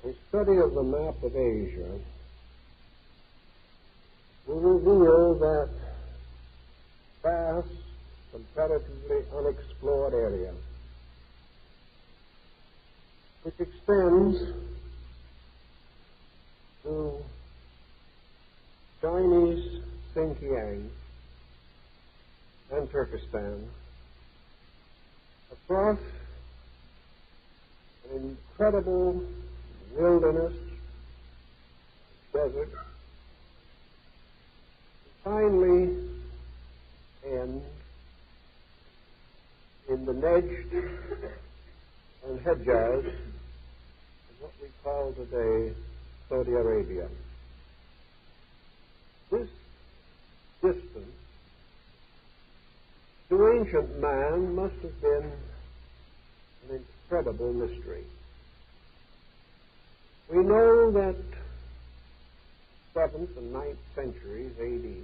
A study of the map of Asia will reveal that vast, comparatively unexplored area, which extends to Chinese Xinjiang and Turkestan, across an incredible wilderness, desert, finally end in the Nejd and Hejaz, what we call today Saudi Arabia. This distance to ancient man must have been an incredible mystery. We know that 7th and 9th centuries A.D.,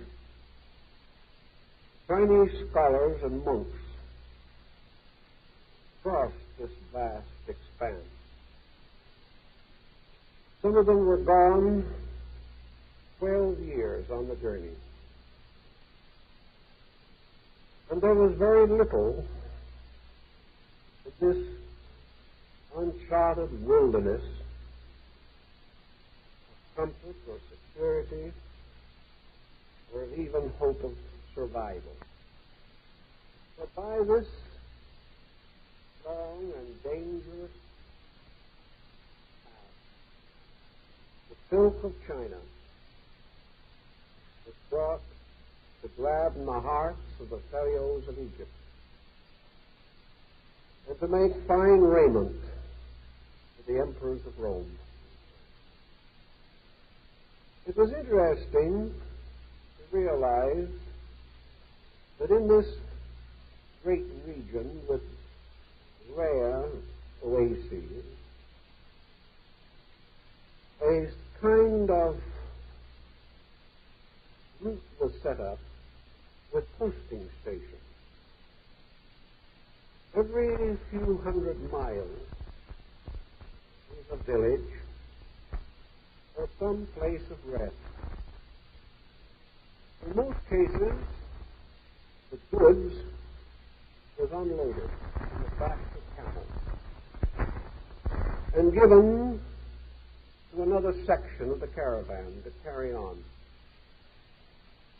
Chinese scholars and monks crossed this vast expanse. Some of them were gone 12 years on the journey. And there was very little in this uncharted wilderness of comfort or security or even hope of survival. But by this long and dangerous path, the silk of China was brought to gladden the hearts of the pharaohs of Egypt and to make fine raiment for the emperors of Rome. It was interesting to realize that in this great region with rare oases, a kind of route was set up with posting stations. Every few hundred miles was a village or some place of rest. In most cases, the goods was unloaded on the backs of camels and given to another section of the caravan to carry on.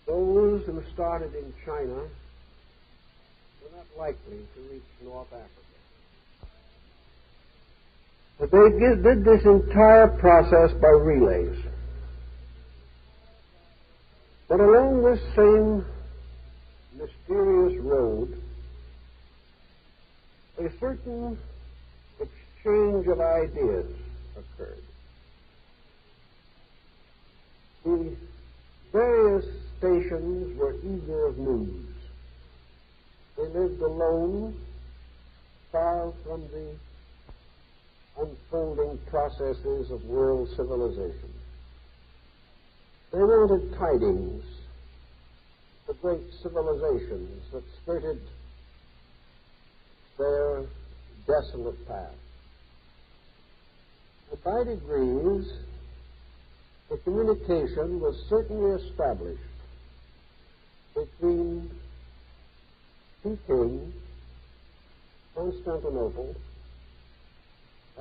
Those who started in China were not likely to reach North Africa. But they did this entire process by relays. But along this same mysterious road, a certain exchange of ideas occurred. The various stations were eager of news. They lived alone, far from the unfolding processes of world civilization. They wanted tidings of the great civilizations that skirted their desolate path. And by degrees, the communication was certainly established between Peking, Constantinople,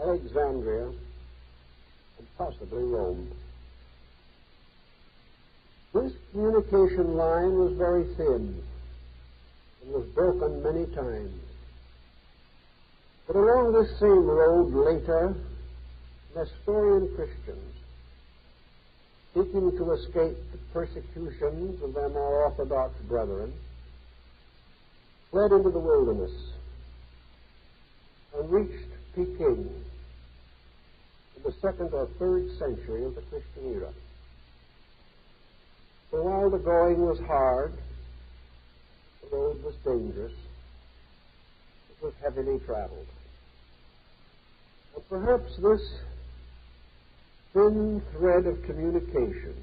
Alexandria, and possibly Rome. This communication line was very thin and was broken many times. But along this same road later, Nestorian Christians, seeking to escape the persecutions of their more orthodox brethren, fled into the wilderness and reached Peking in the 2nd or 3rd century of the Christian era. So while the going was hard, the road was dangerous, it was heavily traveled. And perhaps this thin thread of communication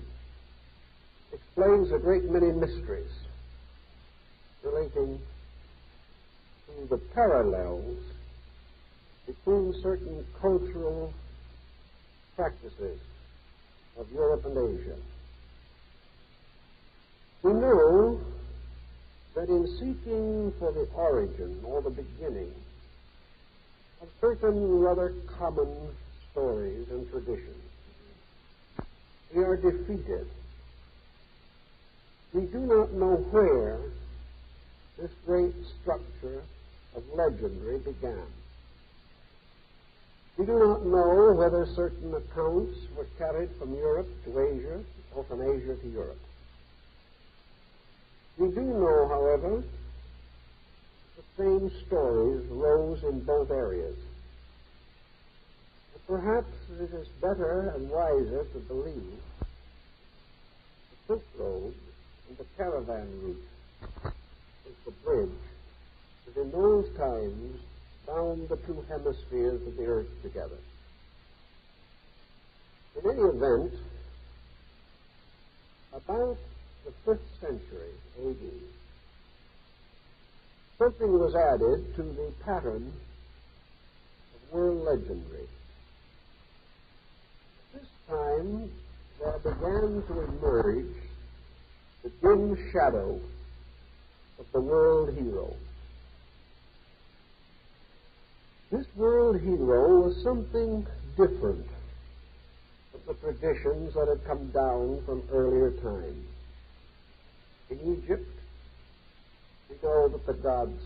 explains a great many mysteries relating to the parallels between certain cultural practices of Europe and Asia. We know that in seeking for the origin or the beginning of certain rather common stories and traditions, we are defeated. We do not know where this great structure of legendary began. We do not know whether certain accounts were carried from Europe to Asia or from Asia to Europe. We do know, however, the same stories rose in both areas. And perhaps it is better and wiser to believe the Silk Road and the caravan route is the bridge that in those times bound the two hemispheres of the earth together. In any event, about the 5th century A.D., something was added to the pattern of world legendary. At this time, there began to emerge the dim shadow of the world hero. This world hero was something different from the traditions that had come down from earlier times. In Egypt, we know that the gods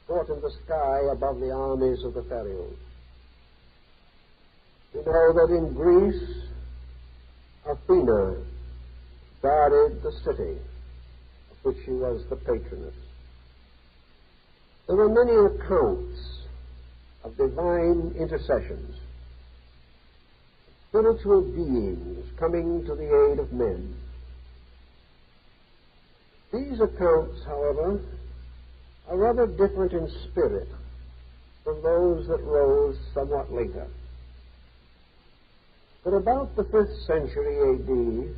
fought in the sky above the armies of the pharaohs. We know that in Greece, Athena guarded the city of which she was the patroness. There were many accounts of divine intercessions, spiritual beings coming to the aid of men. These accounts, however, are rather different in spirit from those that rose somewhat later. But about the 5th century A.D.,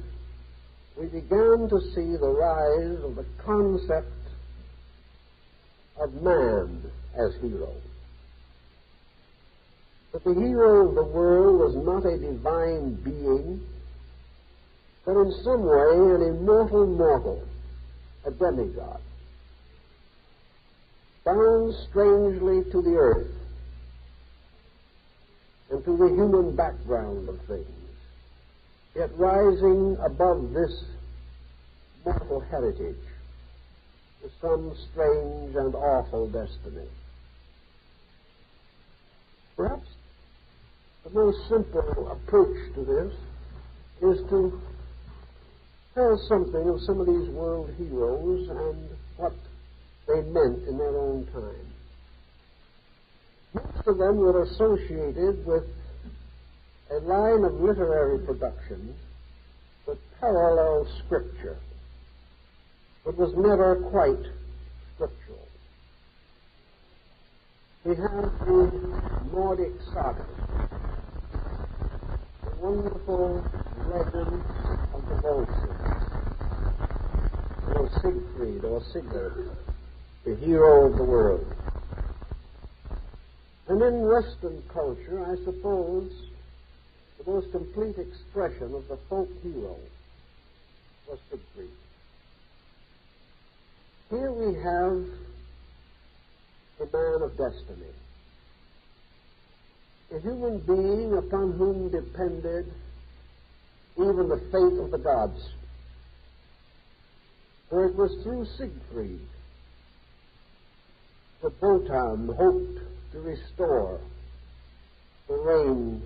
we began to see the rise of the concept of man as hero. That the hero of the world was not a divine being, but in some way an immortal mortal, a demigod, bound strangely to the earth and to the human background of things, yet rising above this mortal heritage to some strange and awful destiny. Perhaps the most simple approach to this is to tell something of some of these world heroes and what they meant in their own time. Most of them were associated with a line of literary production that paralleled Scripture, but was never quite scriptural. We have the Nordic sagas, the wonderful legend of the Volsungs, or Siegfried or Sigurd, the hero of the world. And in Western culture, I suppose, the most complete expression of the folk hero was Siegfried. Here we have the man of destiny, a human being upon whom depended even the fate of the gods. For it was through Siegfried that Wotan hoped to restore the reign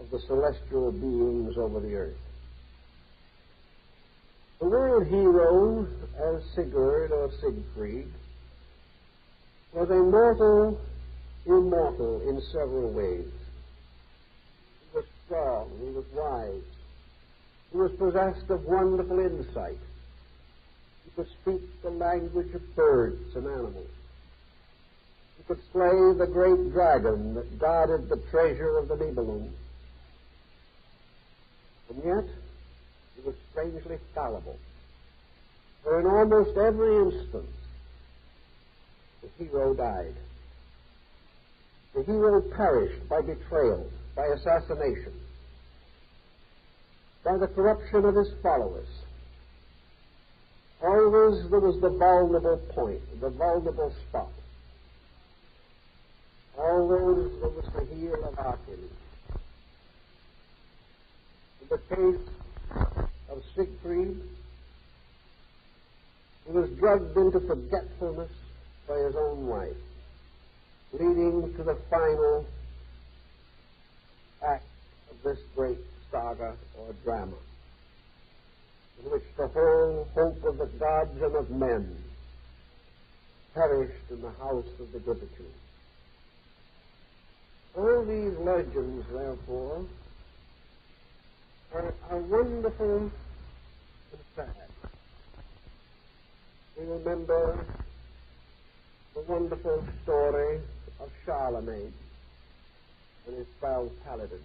of the celestial beings over the earth. The world hero, as Sigurd or Siegfried, was a mortal, immortal in several ways. He was strong, he was wise, he was possessed of wonderful insight, he could speak the language of birds and animals, he could slay the great dragon that guarded the treasure of the Nibelung, and yet he was strangely fallible, for in almost every instance the hero died. The hero perished by betrayal, by assassination, by the corruption of his followers. Always there was the vulnerable point, the vulnerable spot. Always there was the heel of Achilles. In the case of Siegfried, he was drugged into forgetfulness by his own wife, leading to the final act of this great saga or drama, in which the whole hope of the gods and of men perished in the house of the Gibbetu. All these legends, therefore, are wonderful and sad. We remember the wonderful story of Charlemagne and his 12 paladins,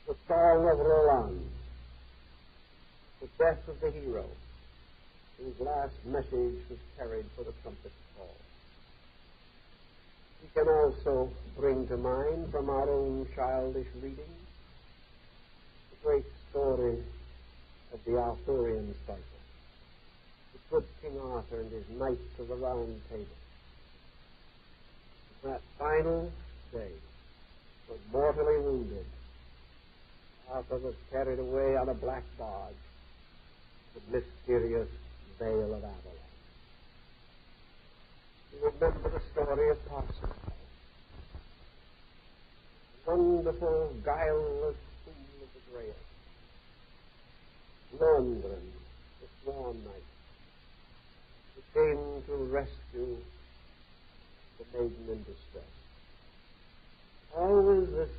the song of Roland, the death of the hero, whose last message was carried for the trumpet call. We can also bring to mind from our own childish reading the great story of the Arthurian cycle, the good King Arthur and his knights of the Round Table. That final day, was mortally wounded, Arthur was carried away on a black barge, the mysterious Vale of Avalon. You remember the story of Parsifal, the wonderful, guileless fool of the Grail, Lohengrin, the Swan Knight, who came to rescue the maiden in distress. Always this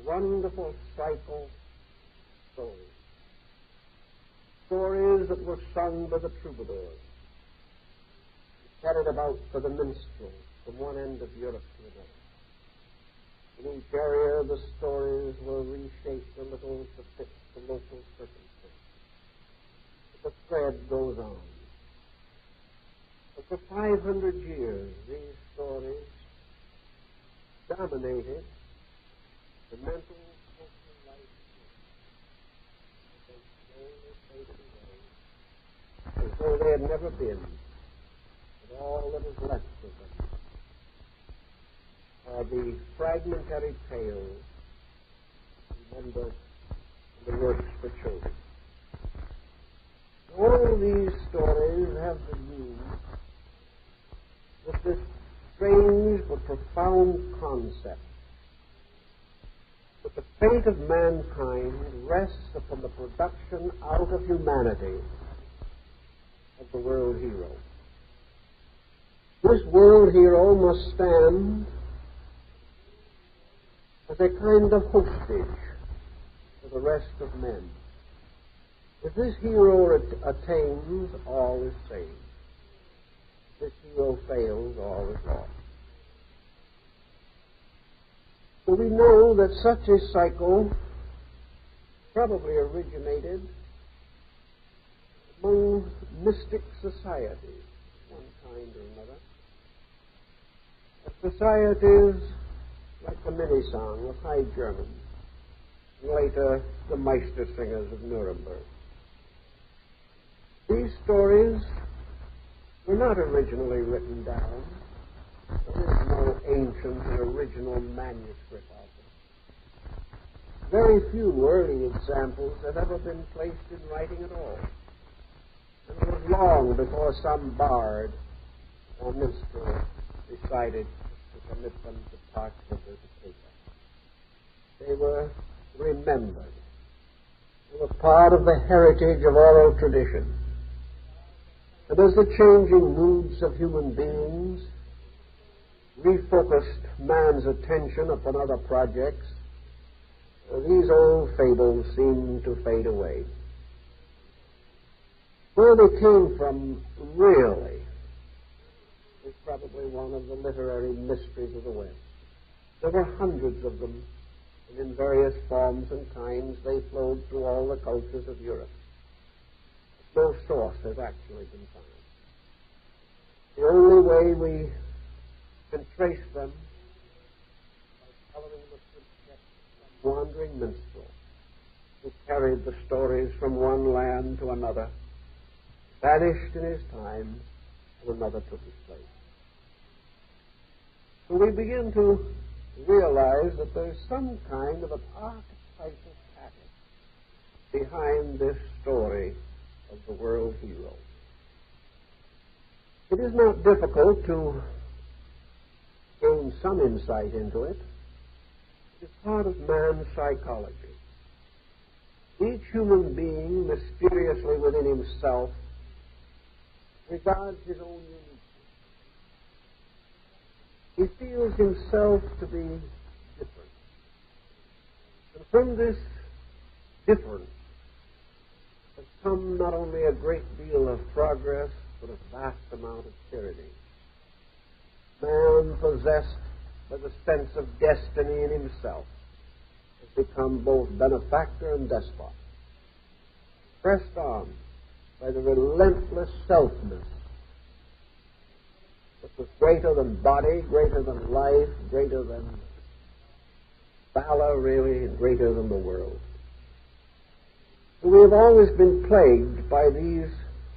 wonderful cycle stories. Stories that were sung by the troubadours, carried about for the minstrel from one end of Europe to another. In each area the stories were reshaped a little to fit the local circumstances. But the thread goes on. But for 500 years these stories dominated the mental, social life of they slowly faded away as though they had never been, and all that is left of them are the fragmentary tales remembered in the works for children. All these stories have to do with this strange but profound concept that the fate of mankind rests upon the production out of humanity of the world hero. This world hero must stand as a kind of hostage for the rest of men. If this hero attains, all is saved. If this hero fails, all is lost. So we know that such a cycle probably originated among mystic societies, one kind or another. Societies like the Minnesang of High German, and later the Meistersingers of Nuremberg. These stories were not originally written down. There is no ancient and original manuscript of them. Very few early examples have ever been placed in writing at all. And it was long before some bard or minstrel decided to commit them to parchment or to paper. They were remembered. They were part of the heritage of oral tradition. And as the changing moods of human beings refocused man's attention upon other projects, these old fables seemed to fade away. Where they came from, really, is probably one of the literary mysteries of the West. There were hundreds of them, and in various forms and kinds they flowed through all the cultures of Europe. No source has actually been found. The only way we can trace them by following the footsteps wandering minstrel who carried the stories from one land to another, vanished in his time, and another took his place. So we begin to realize that there's some kind of an archetypal pattern behind this story of the world hero. It is not difficult to gain some insight into it. It is part of man's psychology. Each human being, mysteriously within himself, regards his own uniqueness. He feels himself to be different. And from this difference has come not only a great deal of progress, but a vast amount of tyranny. Man, possessed by the sense of destiny in himself, has become both benefactor and despot, pressed on by the relentless selfness that was greater than body, greater than life, greater than valor, really, and greater than the world. So we have always been plagued by these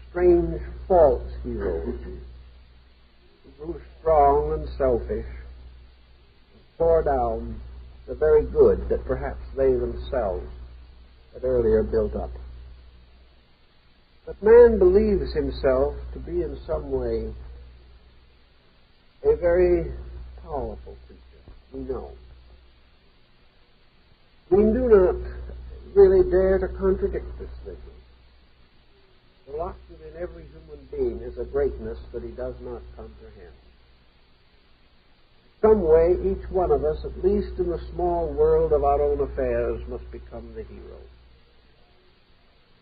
strange false heroes who grew strong and selfish and tore down the very good that perhaps they themselves had earlier built up. But man believes himself to be in some way a very powerful creature. We know. We do not really dare to contradict this vision. Locked within every human being is a greatness that he does not comprehend. Some way, each one of us, at least in the small world of our own affairs, must become the hero.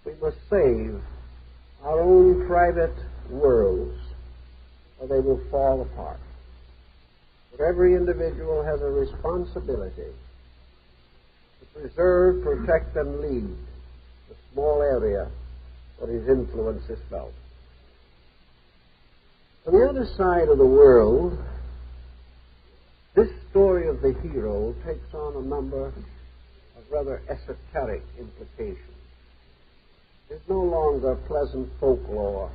We must save our own private worlds, or they will fall apart. But every individual has a responsibility to preserve, protect, and lead the small area where his influence is felt. On the other side of the world, this story of the hero takes on a number of rather esoteric implications. It's no longer pleasant folklore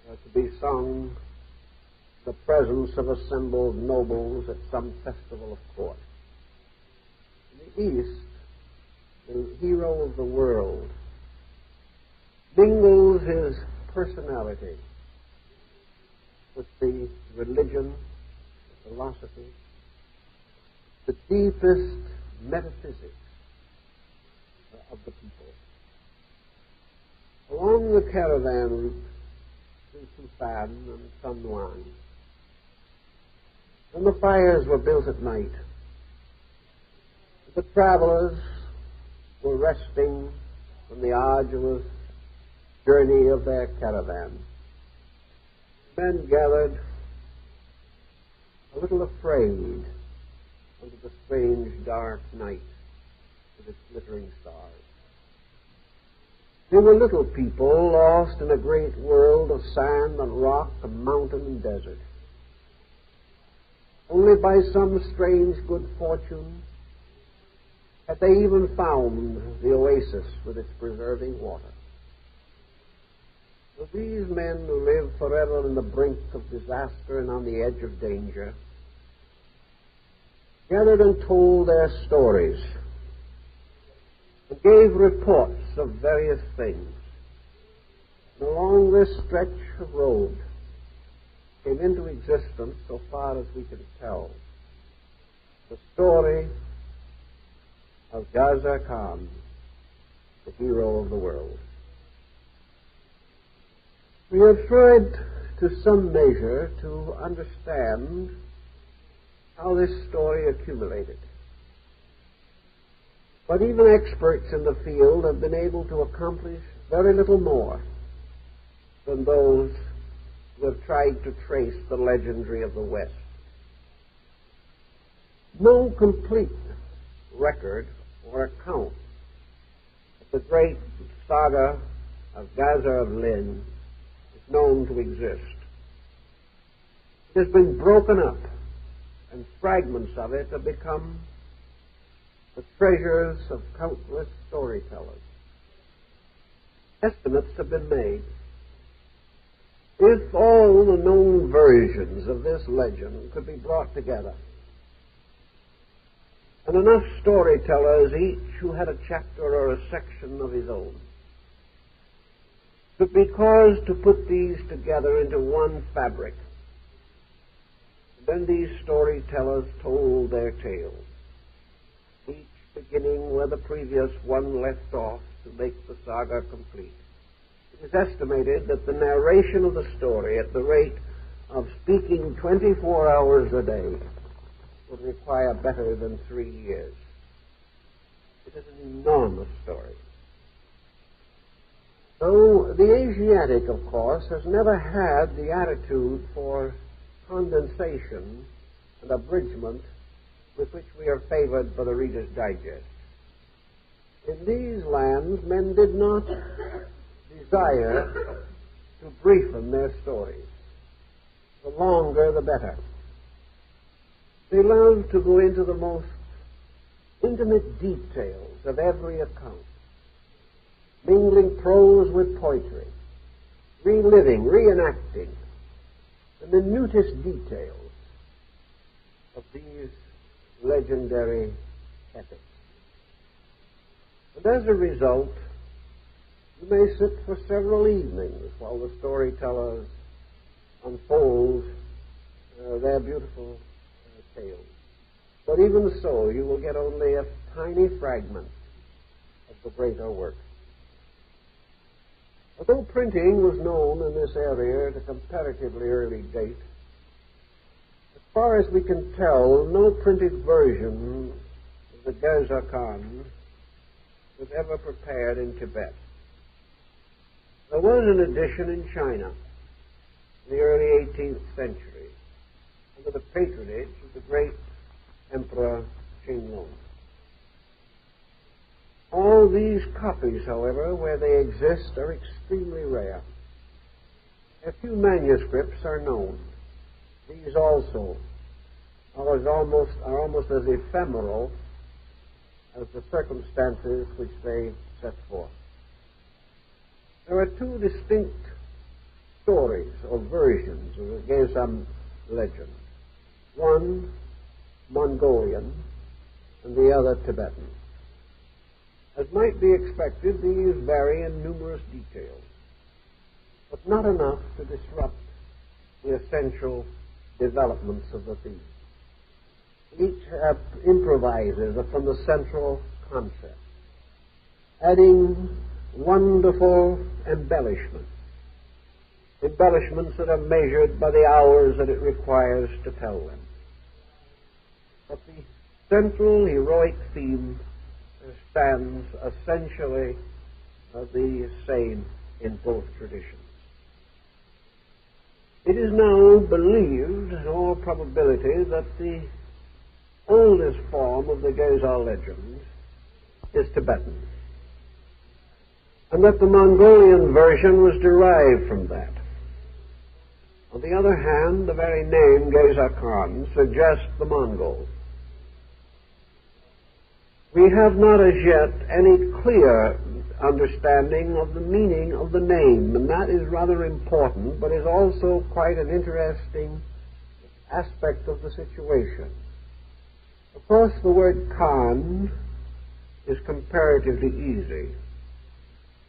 to be sung in the presence of assembled nobles at some festival of court. In the East, the hero of the world mingles his personality with the religion, the philosophy, the deepest metaphysics of the people. Along the caravan route through Tibet and San Juan, when the fires were built at night, the travelers were resting from the arduous journey of their caravan. Men gathered a little afraid under the strange dark night with its glittering stars. They were little people lost in a great world of sand and rock and mountain and desert. Only by some strange good fortune had they even found the oasis with its preserving water. But these men who live forever on the brink of disaster and on the edge of danger gathered and told their stories and gave reports of various things. And along this stretch of road came into existence, so far as we can tell, the story of Gesar, the hero of the world. We have tried to some measure to understand how this story accumulated. But even experts in the field have been able to accomplish very little more than those who have tried to trace the legendary of the West. No complete record or account of the great saga of Gesar of Lynn is known to exist. It has been broken up, and fragments of it have become the treasures of countless storytellers. Estimates have been made. If all the known versions of this legend could be brought together, and enough storytellers, each who had a chapter or a section of his own, could be caused to put these together into one fabric, then these storytellers told their tales, each beginning where the previous one left off to make the saga complete. It is estimated that the narration of the story at the rate of speaking 24 hours a day would require better than 3 years. It is an enormous story. So the Asiatic, of course, has never had the attitude for condensation and abridgment with which we are favored by the Reader's Digest. In these lands, men did not desire to briefen their stories. The longer, the better. They loved to go into the most intimate details of every account, mingling prose with poetry, reliving, reenacting the minutest details of these legendary epics. And as a result, you may sit for several evenings while the storytellers unfold their beautiful tales. But even so, you will get only a tiny fragment of the greater work. Although printing was known in this area at a comparatively early date, as far as we can tell, no printed version of the Gesar was ever prepared in Tibet. There was an edition in China in the early 18th century under the patronage of the great Emperor Qinglong. All these copies, however, where they exist, are extremely rare. A few manuscripts are known. These also are almost as ephemeral as the circumstances which they set forth. There are two distinct stories or versions of the Gesar legend. One Mongolian and the other Tibetan. As might be expected, these vary in numerous details, but not enough to disrupt the essential developments of the theme. Each improvises from the central concept, adding wonderful embellishments that are measured by the hours that it requires to tell them. But the central heroic theme stands essentially the same in both traditions. It is now believed, in all probability, that the oldest form of the Gesar legend is Tibetan, and that the Mongolian version was derived from that. On the other hand, the very name Gesar suggests the Mongols. We have not as yet any clear understanding of the meaning of the name, and that is rather important, but is also quite an interesting aspect of the situation. Of course, the word Khan is comparatively easy.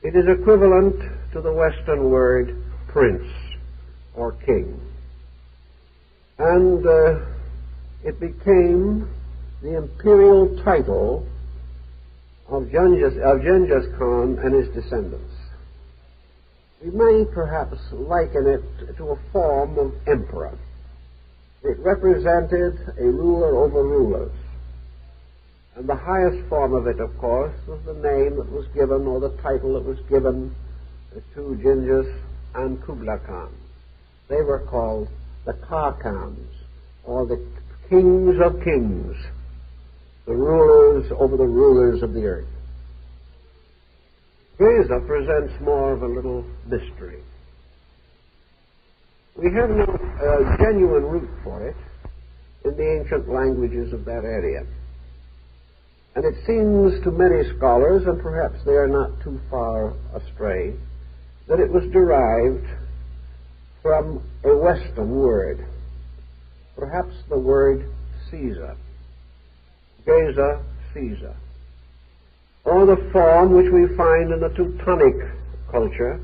It is equivalent to the Western word prince or king. And it became the imperial title of Genghis Khan and his descendants. We may perhaps liken it to a form of emperor. It represented a ruler over rulers. And the highest form of it, of course, was the name that was given, or the title that was given to Genghis and Kublai Khan. They were called the Khans, or the kings of kings, the rulers over the rulers of the earth. Gesar presents more of a little mystery. We have no genuine root for it in the ancient languages of that area. And it seems to many scholars, and perhaps they are not too far astray, that it was derived from a Western word, perhaps the word Caesar, Gesar, Caesar, or the form which we find in the Teutonic culture,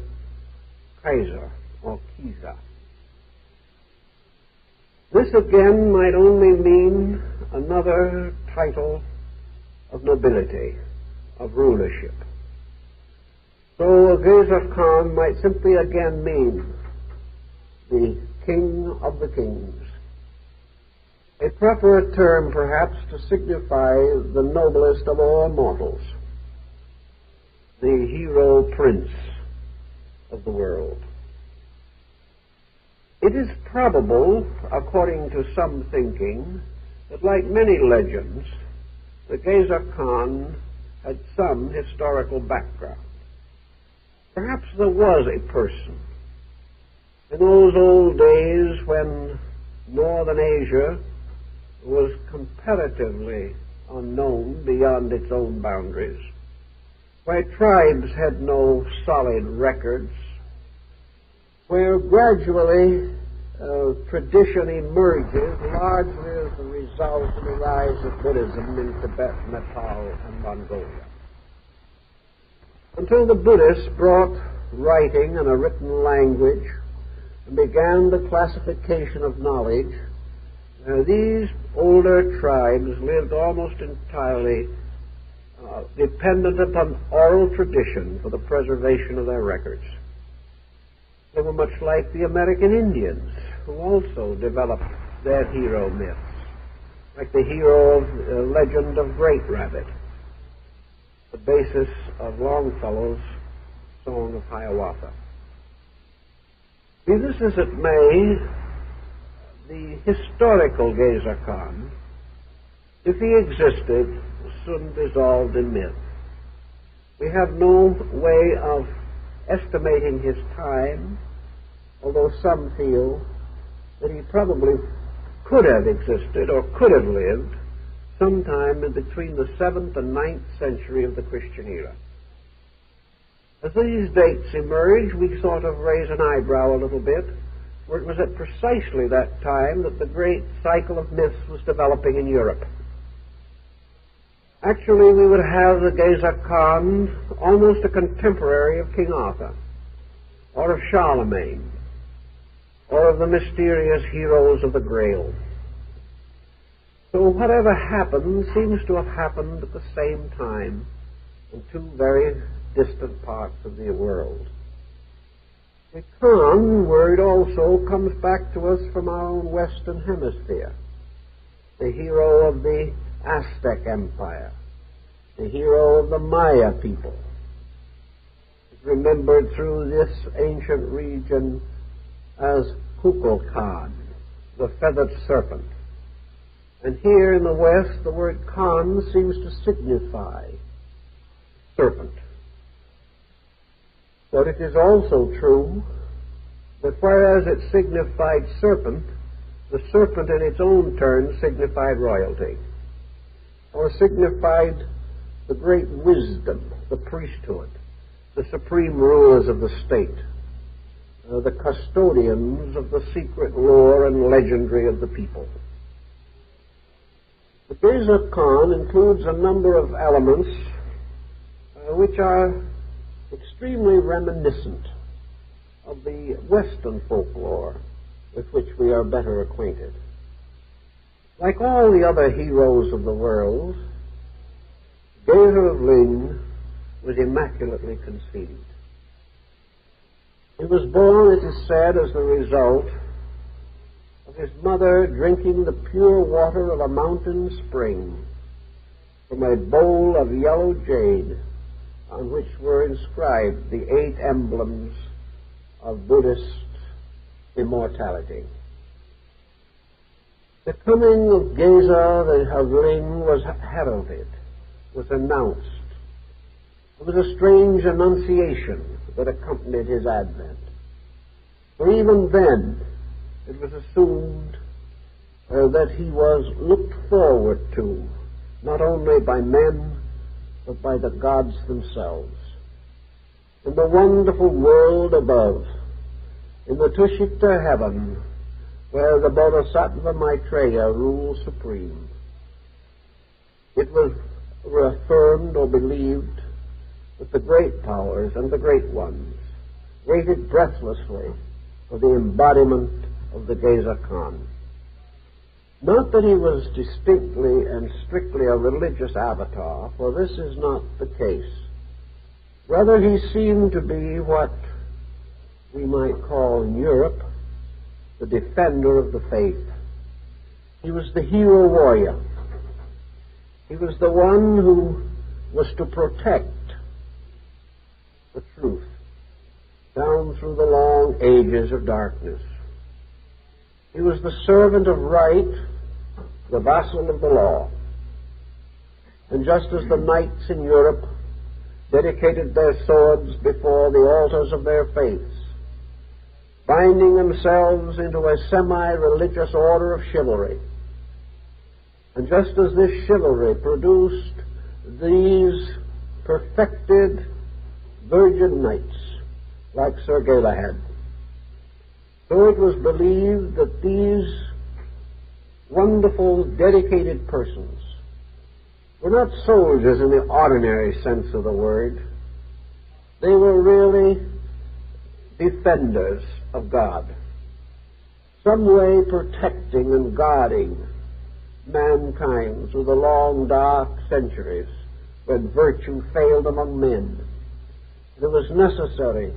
Kaiser or Kisa. This again might only mean another title of nobility, of rulership. So a Gesar Khan might simply again mean the king of the kings, a proper term perhaps to signify the noblest of all mortals, the hero prince of the world. It is probable, according to some thinking, that like many legends, the Gesar Khan had some historical background. Perhaps there was a person in those old days when northern Asia was comparatively unknown beyond its own boundaries, where tribes had no solid records, where gradually tradition emerges largely as a result of the rise of Buddhism in Tibet, Nepal, and Mongolia. Until the Buddhists brought writing and a written language and began the classification of knowledge, these older tribes lived almost entirely dependent upon oral tradition for the preservation of their records. They were much like the American Indians, who also developed their hero myths, like the hero of legend of Great Rabbit, the basis of Longfellow's Song of Hiawatha. Be this as it may, the historical Gesar Khan, if he existed, was soon dissolved in myth. We have no way of estimating his time, although some feel that he probably could have existed or could have lived sometime in between the 7th and 9th century of the Christian era. As these dates emerge, we sort of raise an eyebrow a little bit, for it was at precisely that time that the great cycle of myths was developing in Europe. Actually, we would have the Gesar Khan almost a contemporary of King Arthur, or of Charlemagne, or of the mysterious heroes of the Grail. So whatever happened seems to have happened at the same time in two very distant parts of the world. The Khan word also comes back to us from our own Western Hemisphere, the hero of the Aztec Empire, the hero of the Maya people, is remembered through this ancient region as Kukulkan, the feathered serpent. And here in the West, the word Khan seems to signify serpent. But it is also true that whereas it signified serpent, the serpent in its own turn signified royalty, or signified the great wisdom, the priesthood, the supreme rulers of the state, the custodians of the secret lore and legendary of the people. The Gesar Khan includes a number of elements which are extremely reminiscent of the Western folklore with which we are better acquainted. Like all the other heroes of the world, Gesar of Ling was immaculately conceived. He was born, it is said, as the result of his mother drinking the pure water of a mountain spring from a bowl of yellow jade on which were inscribed the 8 emblems of Buddhist immortality. The coming of Gesar of Ling was heralded, was announced. There was a strange annunciation that accompanied his advent. For even then, it was assumed that he was looked forward to not only by men, but by the gods themselves. In the wonderful world above, in the Tushita heaven, where the Bodhisattva Maitreya rules supreme, it was affirmed or believed that the great powers and the great ones waited breathlessly for the embodiment of the Gesar Khan. Not that he was distinctly and strictly a religious avatar, for this is not the case. Rather, he seemed to be what we might call in Europe the defender of the faith. He was the hero warrior. He was the one who was to protect the truth down through the long ages of darkness. He was the servant of right, the vassal of the law. And just as the knights in Europe dedicated their swords before the altars of their faiths, binding themselves into a semi-religious order of chivalry, and just as this chivalry produced these perfected virgin knights like Sir Galahad, so it was believed that these wonderful, dedicated persons were not soldiers in the ordinary sense of the word. They were really defenders of God, some way protecting and guarding mankind through the long, dark centuries when virtue failed among men. It was necessary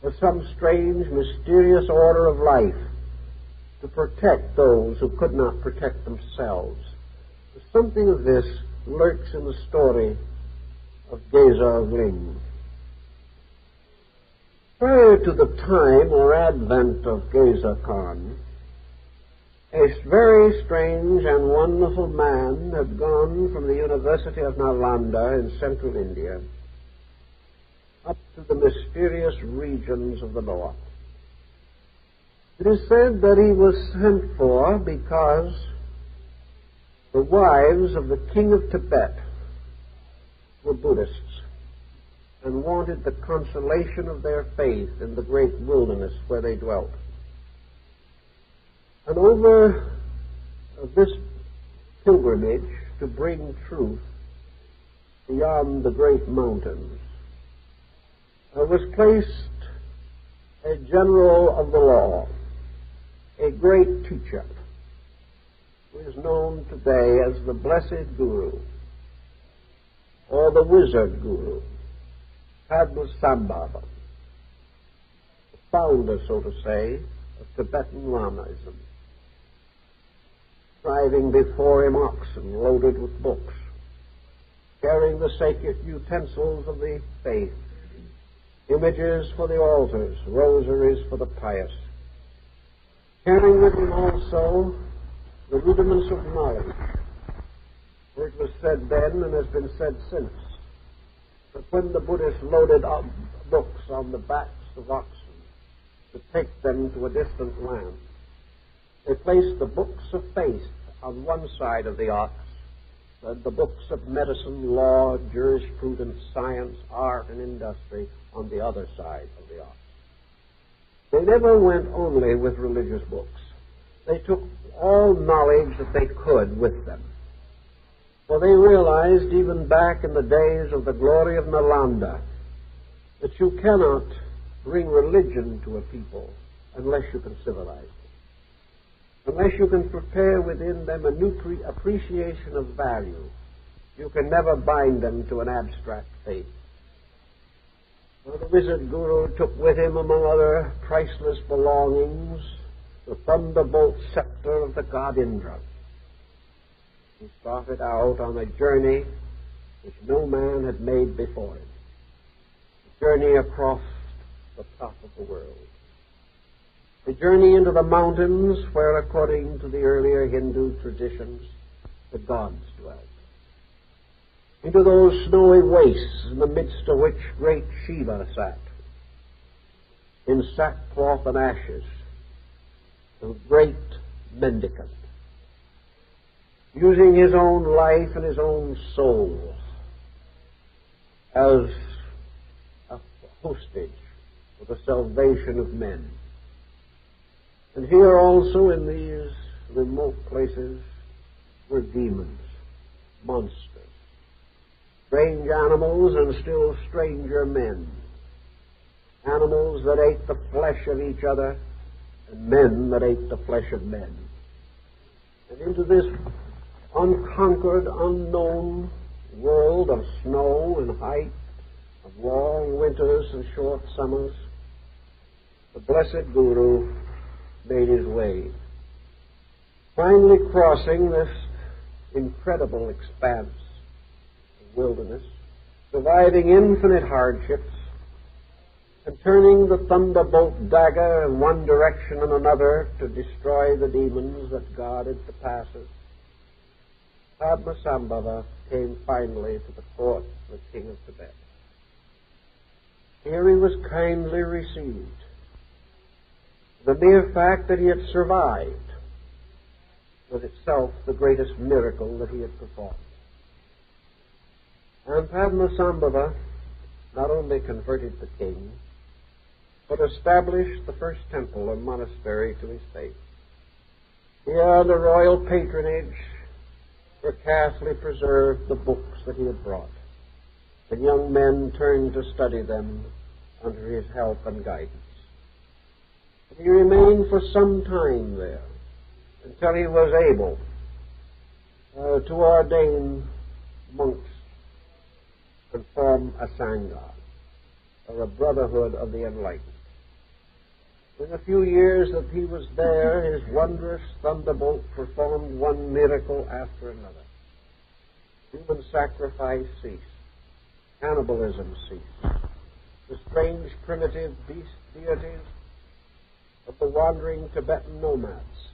for some strange, mysterious order of life to protect those who could not protect themselves. Something of this lurks in the story of Gesar Ling. Prior to the time or advent of Gesar Khan, a very strange and wonderful man had gone from the University of Nalanda in central India up to the mysterious regions of the north. It is said that he was sent for because the wives of the king of Tibet were Buddhists and wanted the consolation of their faith in the great wilderness where they dwelt. And over this pilgrimage to bring truth beyond the great mountains was placed a general of the law, a great teacher, who is known today as the Blessed Guru, or the Wizard Guru, Padmasambhava, the founder, so to say, of Tibetan Lamaism, driving before him oxen loaded with books, carrying the sacred utensils of the faith, images for the altars, rosaries for the pious, carrying with him also the rudiments of knowledge. For it was said then, and has been said since, that when the Buddhists loaded up books on the backs of oxen to take them to a distant land, they placed the books of faith on one side of the ox, and the books of medicine, law, jurisprudence, science, art, and industry on the other side of the ox. They never went only with religious books. They took all knowledge that they could with them. For they realized, even back in the days of the glory of Nalanda, that you cannot bring religion to a people unless you can civilize them. Unless you can prepare within them a new appreciation of value, you can never bind them to an abstract faith. Well, the Wizard Guru took with him, among other priceless belongings, the thunderbolt scepter of the god Indra. He started out on a journey which no man had made before him, a journey across the top of the world, a journey into the mountains where, according to the earlier Hindu traditions, the gods dwelt, into those snowy wastes in the midst of which great Shiva sat, in sackcloth and ashes, a great mendicant. using his own life and his own soul as a hostage for the salvation of men. And here also in these remote places were demons, monsters, strange animals and still stranger men, animals that ate the flesh of each other and men that ate the flesh of men. And into this unconquered, unknown world of snow and height, of long winters and short summers, the blessed Guru made his way, finally crossing this incredible expanse of wilderness, surviving infinite hardships, and turning the thunderbolt dagger in one direction and another to destroy the demons that guarded the passes. Padmasambhava came finally to the court of the king of Tibet. Here he was kindly received. The mere fact that he had survived was itself the greatest miracle that he had performed. And Padmasambhava not only converted the king, but established the first temple or monastery to his faith. Here, under royal patronage, were carefully preserved the books that he had brought, and young men turned to study them under his help and guidance. He remained for some time there, until he was able to ordain monks and form a Sangha, or a brotherhood of the enlightened. In the few years that he was there, his wondrous thunderbolt performed one miracle after another. Human sacrifice ceased. Cannibalism ceased. The strange primitive beast deities of the wandering Tibetan nomads,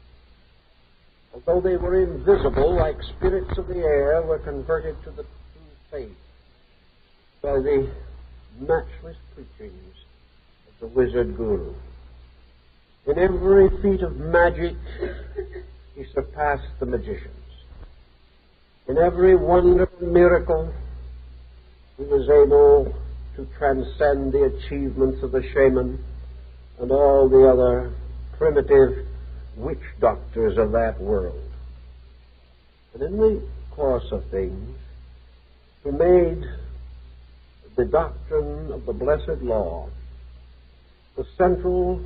although they were invisible like spirits of the air, were converted to the true faith by the matchless preachings of the wizard Guru. In every feat of magic, he surpassed the magicians. In every wonder and miracle, he was able to transcend the achievements of the shaman and all the other primitive witch doctors of that world. And in the course of things, he made the doctrine of the blessed law the central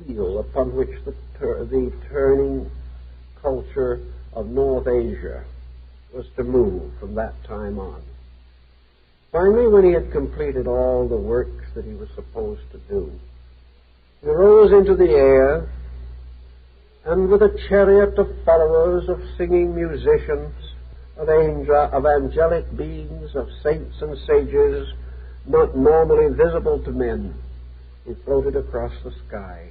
wheel upon which the turning culture of North Asia was to move from that time on. Finally, when he had completed all the works that he was supposed to do, he rose into the air, and with a chariot of followers, of singing musicians, of angelic beings, of saints and sages, not normally visible to men, he floated across the sky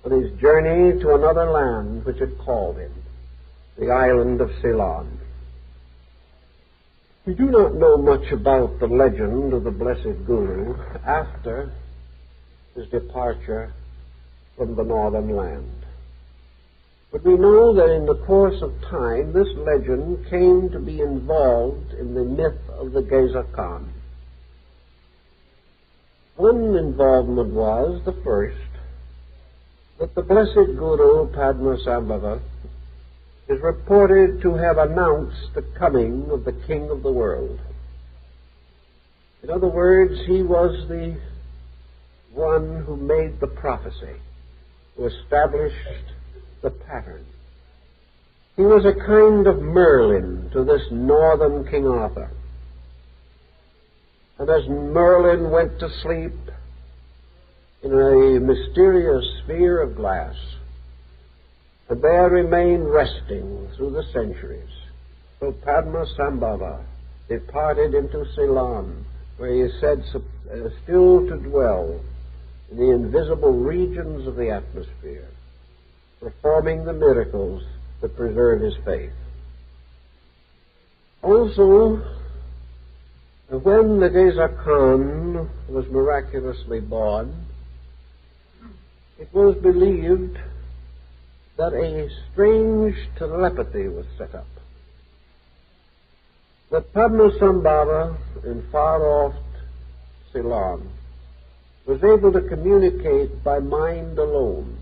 on his journey to another land which had called him, the island of Ceylon. We do not know much about the legend of the blessed Guru after his departure from the northern land. But we know that in the course of time, this legend came to be involved in the myth of the Gesar Khan. One involvement was, the first, that the blessed Guru Padmasambhava is reported to have announced the coming of the King of the world. In other words, he was the one who made the prophecy, who established the pattern. He was a kind of Merlin to this northern King Arthur. And as Merlin went to sleep in a mysterious sphere of glass, and there remained resting through the centuries, so Padmasambhava departed into Ceylon, where he is said still to dwell in the invisible regions of the atmosphere, performing the miracles that preserve his faith. Also, when the Gesar Khan was miraculously born, it was believed that a strange telepathy was set up. That Padmasambhava in far-off Ceylon was able to communicate by mind alone,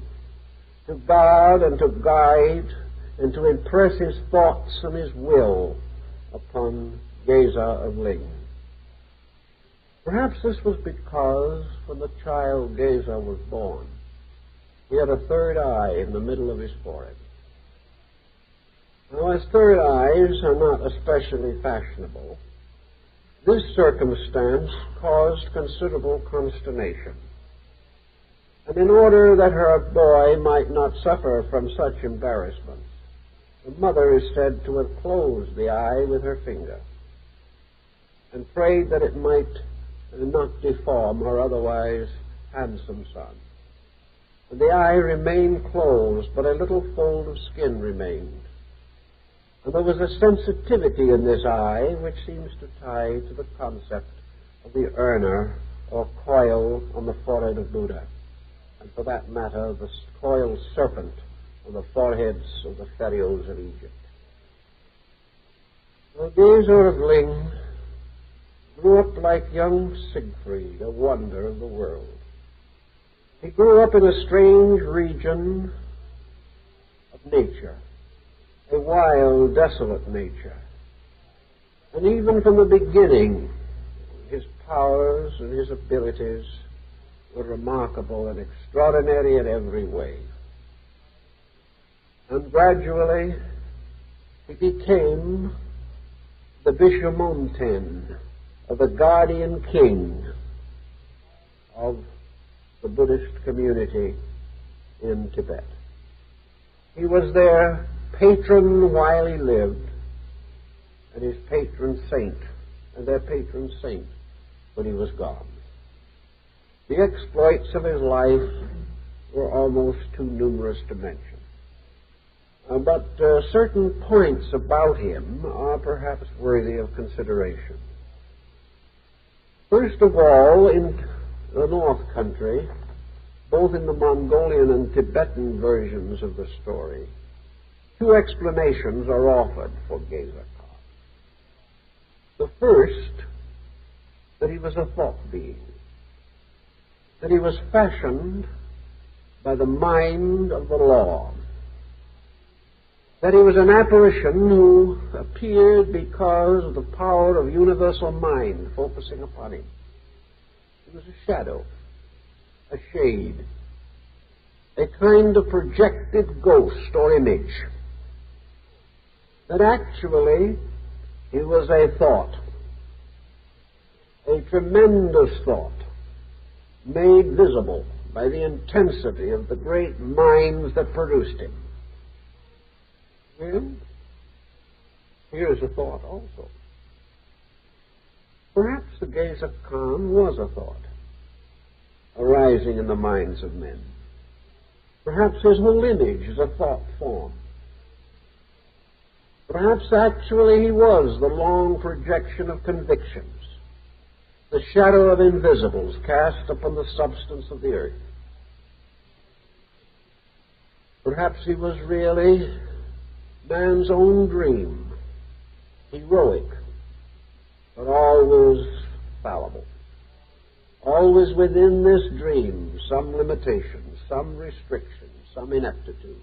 to guard and to guide and to impress his thoughts and his will upon Gesar of Ling. Perhaps this was because when the child Gesar was born, he had a third eye in the middle of his forehead. Now, as third eyes are not especially fashionable, this circumstance caused considerable consternation. And in order that her boy might not suffer from such embarrassment, the mother is said to have closed the eye with her finger and prayed that it might not deform her otherwise handsome son. And the eye remained closed, but a little fold of skin remained. And there was a sensitivity in this eye which seems to tie to the concept of the urna or coil on the forehead of Buddha, and for that matter, the coiled serpent on the foreheads of the pharaohs of Egypt. The Gesar of Ling grew up like young Siegfried, a wonder of the world. He grew up in a strange region of nature, a wild, desolate nature. And even from the beginning, his powers and his abilities were remarkable and extraordinary in every way. And gradually, he became the Vishamonten, or the guardian king of the Buddhist community in Tibet. He was their patron while he lived, and his patron saint, and their patron saint when he was gone. The exploits of his life were almost too numerous to mention. But certain points about him are perhaps worthy of consideration. First of all, in the North Country, both in the Mongolian and Tibetan versions of the story, two explanations are offered for Gesar Khan. The first, that he was a thought being, that he was fashioned by the mind of the law, that he was an apparition who appeared because of the power of universal mind focusing upon him. He was a shadow, a shade, a kind of projected ghost or image, that actually he was a thought, a tremendous thought, made visible by the intensity of the great minds that produced him. Well, here's a thought also. Perhaps the Gesar Khan was a thought arising in the minds of men. Perhaps his whole image is a thought form. Perhaps actually he was the long projection of convictions, the shadow of invisibles cast upon the substance of the earth. Perhaps he was really man's own dream, heroic, but always fallible. Always within this dream, some limitation, some restriction, some ineptitude,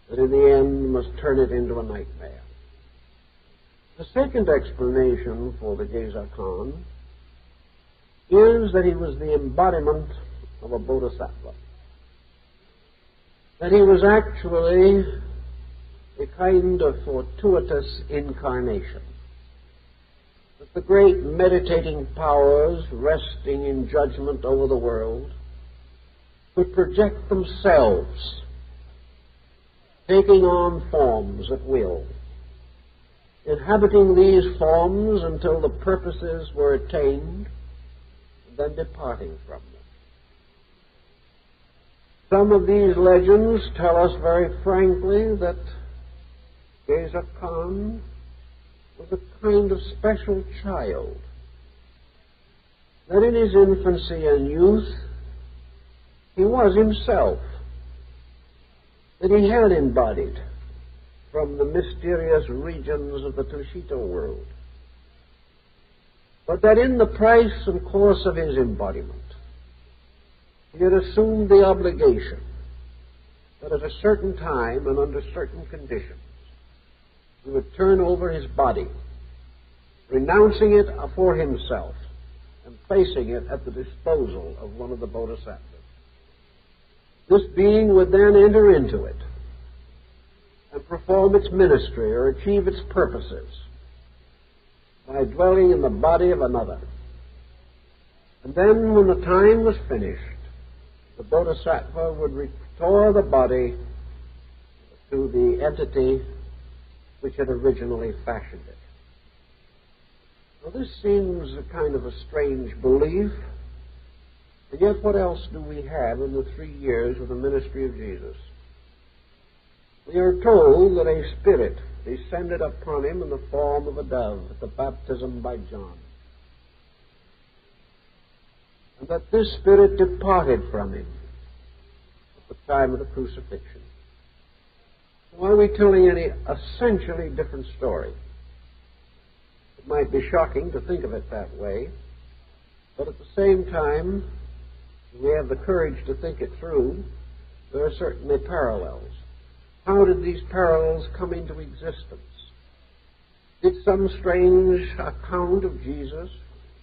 that in the end must turn it into a nightmare. The second explanation for the Gesar Khan is that he was the embodiment of a bodhisattva, that he was actually a kind of fortuitous incarnation, that the great meditating powers resting in judgment over the world could project themselves, taking on forms at will, inhabiting these forms until the purposes were attained, and then departing from them. Some of these legends tell us very frankly that Gesar Khan was a kind of special child, that in his infancy and youth he was himself that he had embodied from the mysterious regions of the Tushita world, but that in the price and course of his embodiment, he had assumed the obligation that at a certain time and under certain conditions, he would turn over his body, renouncing it for himself and placing it at the disposal of one of the bodhisattvas. This being would then enter into it and perform its ministry or achieve its purposes by dwelling in the body of another. And then, when the time was finished, the bodhisattva would restore the body to the entity which had originally fashioned it. Now, this seems a kind of a strange belief, and yet what else do we have in the 3 years of the ministry of Jesus? We are told that a spirit descended upon him in the form of a dove at the baptism by John, and that this spirit departed from him at the time of the crucifixion. Why are we telling any essentially different story? It might be shocking to think of it that way, but at the same time, if we have the courage to think it through, there are certainly parallels. How did these parallels come into existence? Did some strange account of Jesus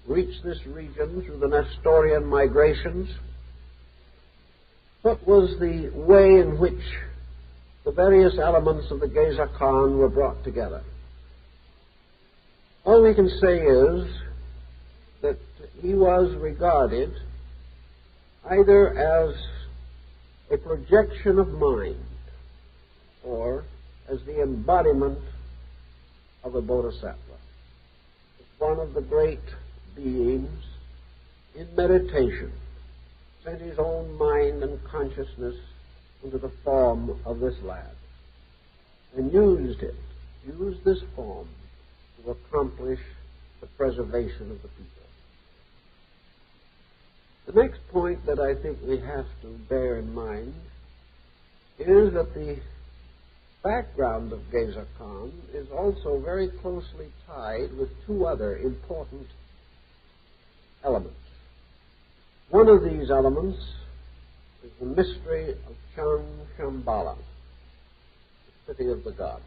reach this region through the Nestorian migrations? What was the way in which the various elements of the Gesar were brought together? All we can say is that he was regarded either as a projection of mind or as the embodiment of a bodhisattva. One of the great beings in meditation sent his own mind and consciousness into the form of this lad and used this form to accomplish the preservation of the people. The next point that I think we have to bear in mind is that the background of Gesar is also very closely tied with two other important elements. One of these elements is the mystery of Shambhala, the city of the gods.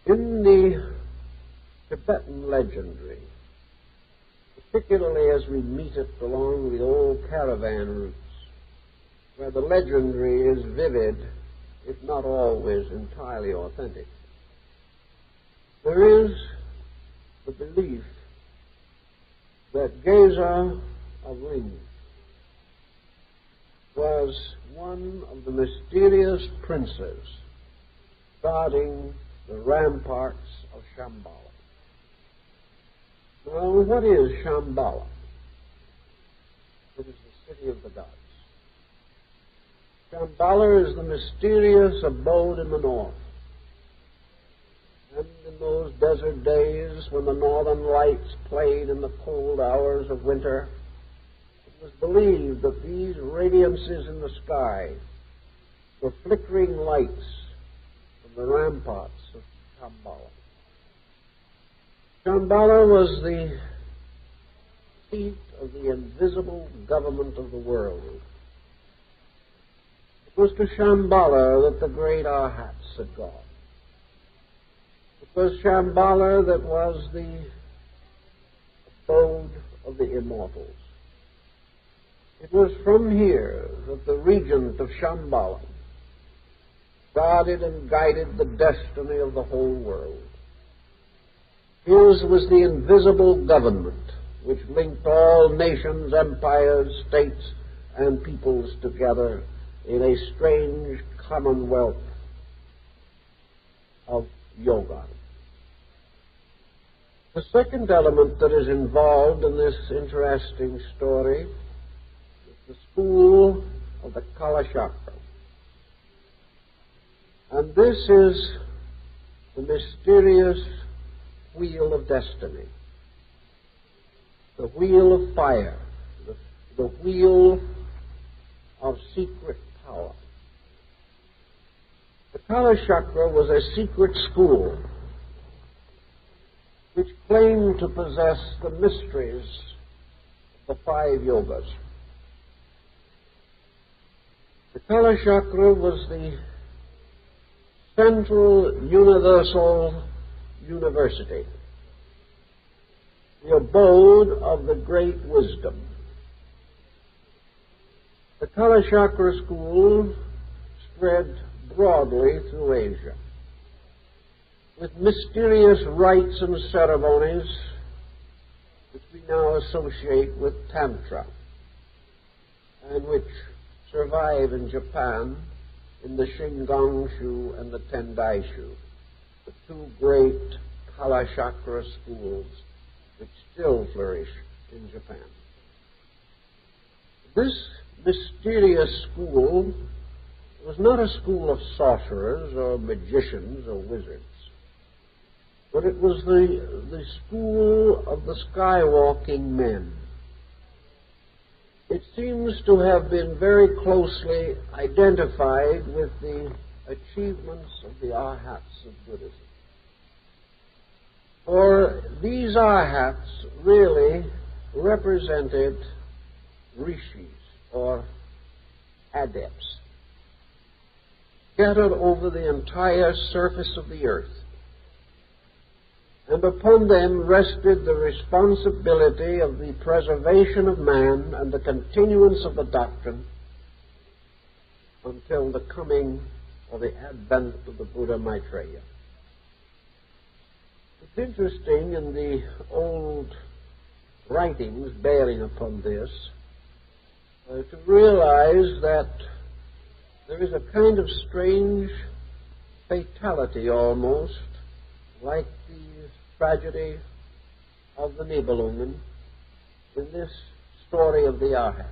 In the Tibetan legendary, particularly as we meet it along the old caravan routes, where the legendary is vivid, if not always entirely authentic, there is the belief that Gesar of Ling was one of the mysterious princes guarding the ramparts of Shambhala. Now, what is Shambhala? It is the city of the gods. Shambhala is the mysterious abode in the north. And in those desert days when the northern lights played in the cold hours of winter, it was believed that these radiances in the sky were flickering lights from the ramparts of Shambhala. Shambhala was the seat of the invisible government of the world. It was to Shambhala that the great Arhats had gone. It was Shambhala that was the abode of the immortals. It was from here that the regent of Shambhala guarded and guided the destiny of the whole world. His was the invisible government which linked all nations, empires, states, and peoples together in a strange commonwealth of yoga. The second element that is involved in this interesting story is the school of the Kalachakra. And this is the mysterious wheel of destiny, the wheel of fire, the wheel of secret power, Kalachakra was a secret school which claimed to possess the mysteries of the 5 yogas. The Kalachakra was the central universal university, the abode of the great wisdom. The Kalachakra school spread broadly through Asia, with mysterious rites and ceremonies which we now associate with Tantra, and which survive in Japan in the Shingon-shu and the Tendai-shu, the 2 great Kalachakra schools which still flourish in Japan. This mysterious school was not a school of sorcerers or magicians or wizards, but it was the school of the skywalking men. It seems to have been very closely identified with the achievements of the arhats of Buddhism. For these arhats really represented rishis, or adepts, scattered over the entire surface of the earth. And upon them rested the responsibility of the preservation of man and the continuance of the doctrine until the coming or the advent of the Buddha Maitreya. It's interesting in the old writings bearing upon this to realize that there is a kind of strange fatality almost, like the tragedy of the Nibelungen in this story of the Arhats,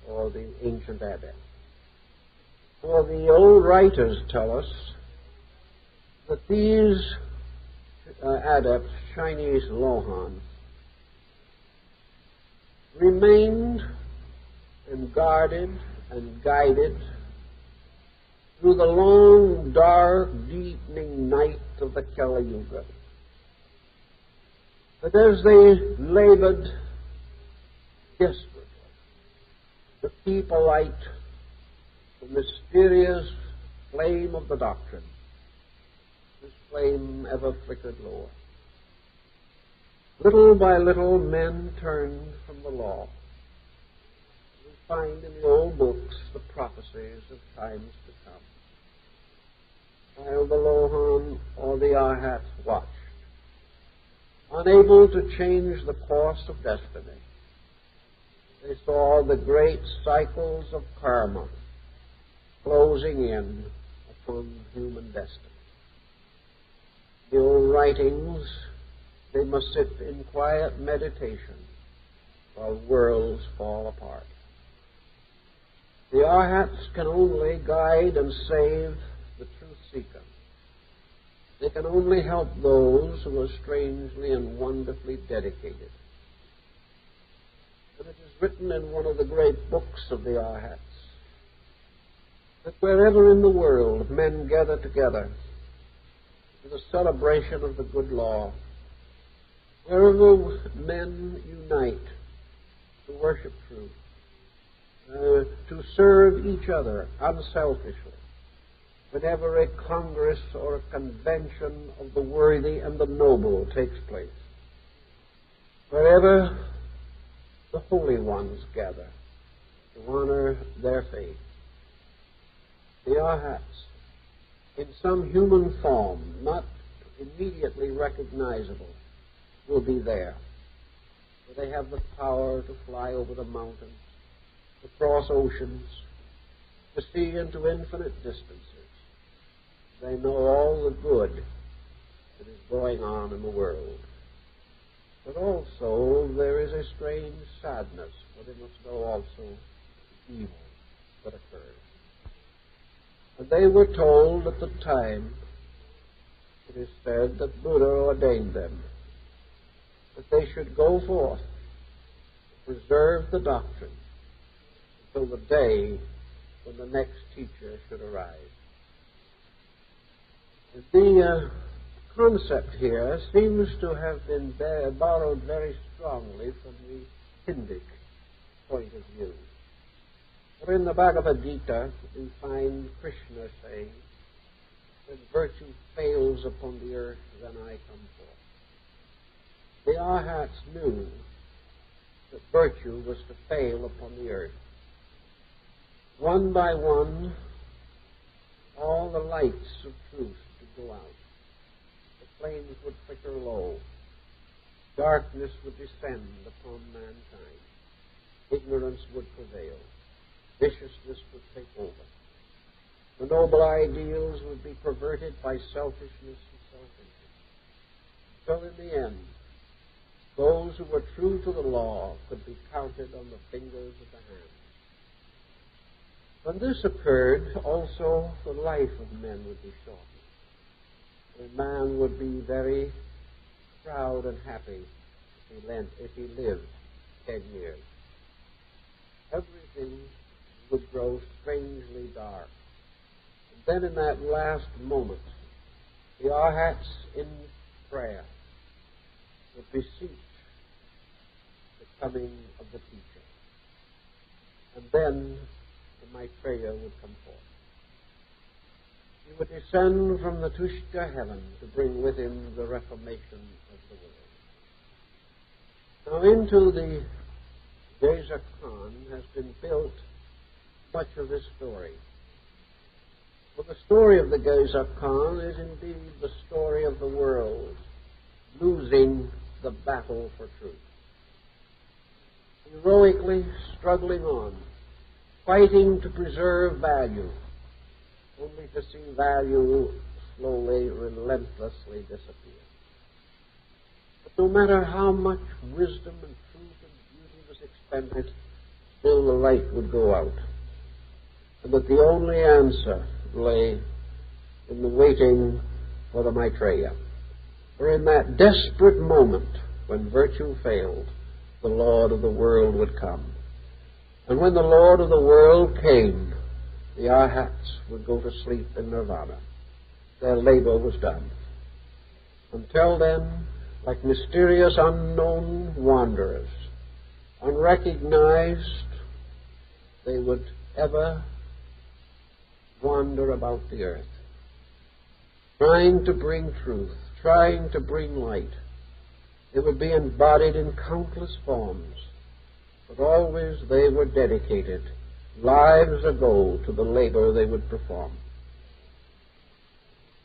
or the ancient adepts. For the old writers tell us that these adepts, Chinese Lohan, remained and guarded and guided through the long, dark, deepening night of the Kali Yuga. But as they labored desperately to keep alight the mysterious flame of the doctrine, this flame ever flickered lower. Little by little, men turned from the law. We find in the old books the prophecies of times to come, while the Lohan or the Arhat watched, unable to change the course of destiny. They saw the great cycles of karma closing in upon human destiny. The old writings, they must sit in quiet meditation while worlds fall apart. The Arhats can only guide and save the truth seeker. They can only help those who are strangely and wonderfully dedicated. And it is written in one of the great books of the Arhats that wherever in the world men gather together for the celebration of the good law, wherever men unite to worship truth, to serve each other unselfishly, whenever a congress or a convention of the worthy and the noble takes place, wherever the holy ones gather to honor their faith, the Arhats, in some human form, not immediately recognizable, will be there. For they have the power to fly over the mountains, to cross oceans, to see into infinite distances. They know all the good that is going on in the world. But also there is a strange sadness, for they must know also the evil that occurs. And they were told at the time, it is said, that Buddha ordained them, that they should go forth to preserve the doctrine until the day when the next teacher should arise. The concept here seems to have been borrowed very strongly from the Hindic point of view. For in the Bhagavad Gita, we find Krishna saying, when virtue fails upon the earth, then I come forth. The Arhats knew that virtue was to fail upon the earth. One by one, all the lights of truth would go out. The flames would flicker low. Darkness would descend upon mankind. Ignorance would prevail. Viciousness would take over. The noble ideals would be perverted by selfishness and self-interest. So in the end, those who were true to the law could be counted on the fingers of the hand. When this occurred, also the life of men would be shortened. A man would be very proud and happy if he lived 10 years. Everything would grow strangely dark. And then in that last moment, the Arhats in prayer would beseech the coming of the teacher. And then the Maitreya would come forth. He would descend from the Tushka heaven to bring with him the reformation of the world. Now into the Gesar Khan has been built much of this story. For the story of the Gesar Khan is indeed the story of the world losing the battle for truth. Heroically struggling on, fighting to preserve value, only to see value slowly, relentlessly disappear. But no matter how much wisdom and truth and beauty was expended, still the light would go out. And that the only answer lay in the waiting for the Maitreya. For in that desperate moment, when virtue failed, the Lord of the world would come. And when the Lord of the world came, the Arhats would go to sleep in nirvana. Their labor was done. Until then, like mysterious unknown wanderers, unrecognized, they would ever wander about the earth, trying to bring truth, trying to bring light. They would be embodied in countless forms, but always they were dedicated lives ago to the labor they would perform.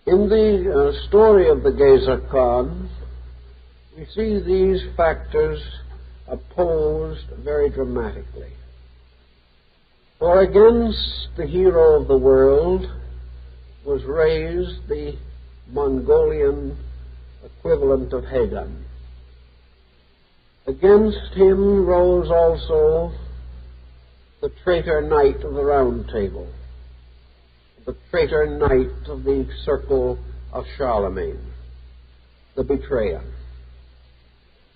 In the story of the Gesar Khan, we see these factors opposed very dramatically. For against the hero of the world was raised the Mongolian equivalent of Hagan. Against him rose also the traitor knight of the Round Table, the traitor knight of the circle of Charlemagne, the betrayer.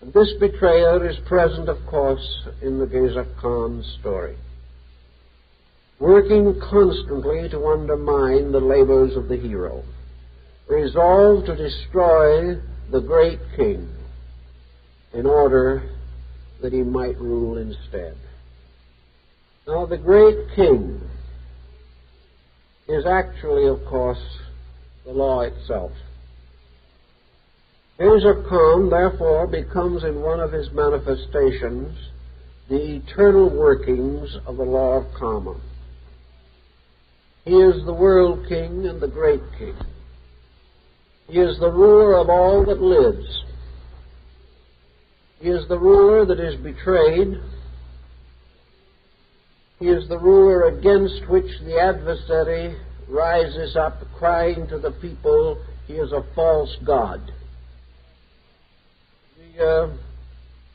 And this betrayer is present, of course, in the Gesar Khan story, working constantly to undermine the labors of the hero, resolved to destroy the great king in order that he might rule instead. Now, the great king is actually, of course, the law itself. Gesar Khan, therefore, becomes in one of his manifestations the eternal workings of the law of karma. He is the world king and the great king. He is the ruler of all that lives. He is the ruler that is betrayed. He is the ruler against which the adversary rises up, crying to the people, he is a false god. We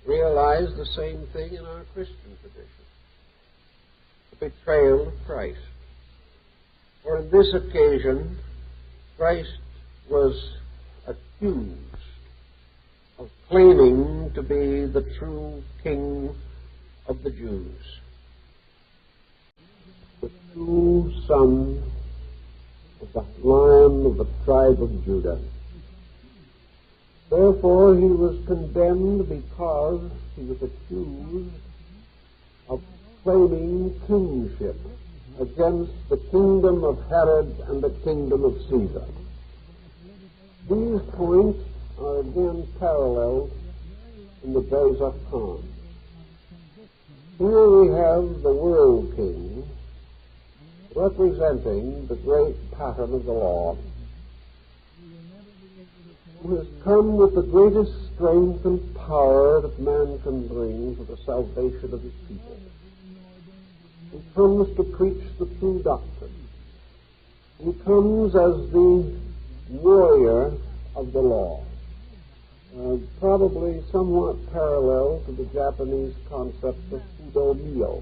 realize the same thing in our Christian tradition, the betrayal of Christ. For on this occasion, Christ was accused of claiming to be the true King of the Jews, the true Son of God. Lion of the tribe of Judah. Therefore he was condemned because he was accused of claiming kingship against the kingdom of Herod and the kingdom of Caesar. These points are again paralleled in the Gesar Khan. Here we have the world king representing the great pattern of the law, who has come with the greatest strength and power that man can bring for the salvation of his people. He comes to preach the true doctrine. He comes as the warrior of the law, probably somewhat parallel to the Japanese concept of Fudo-myo,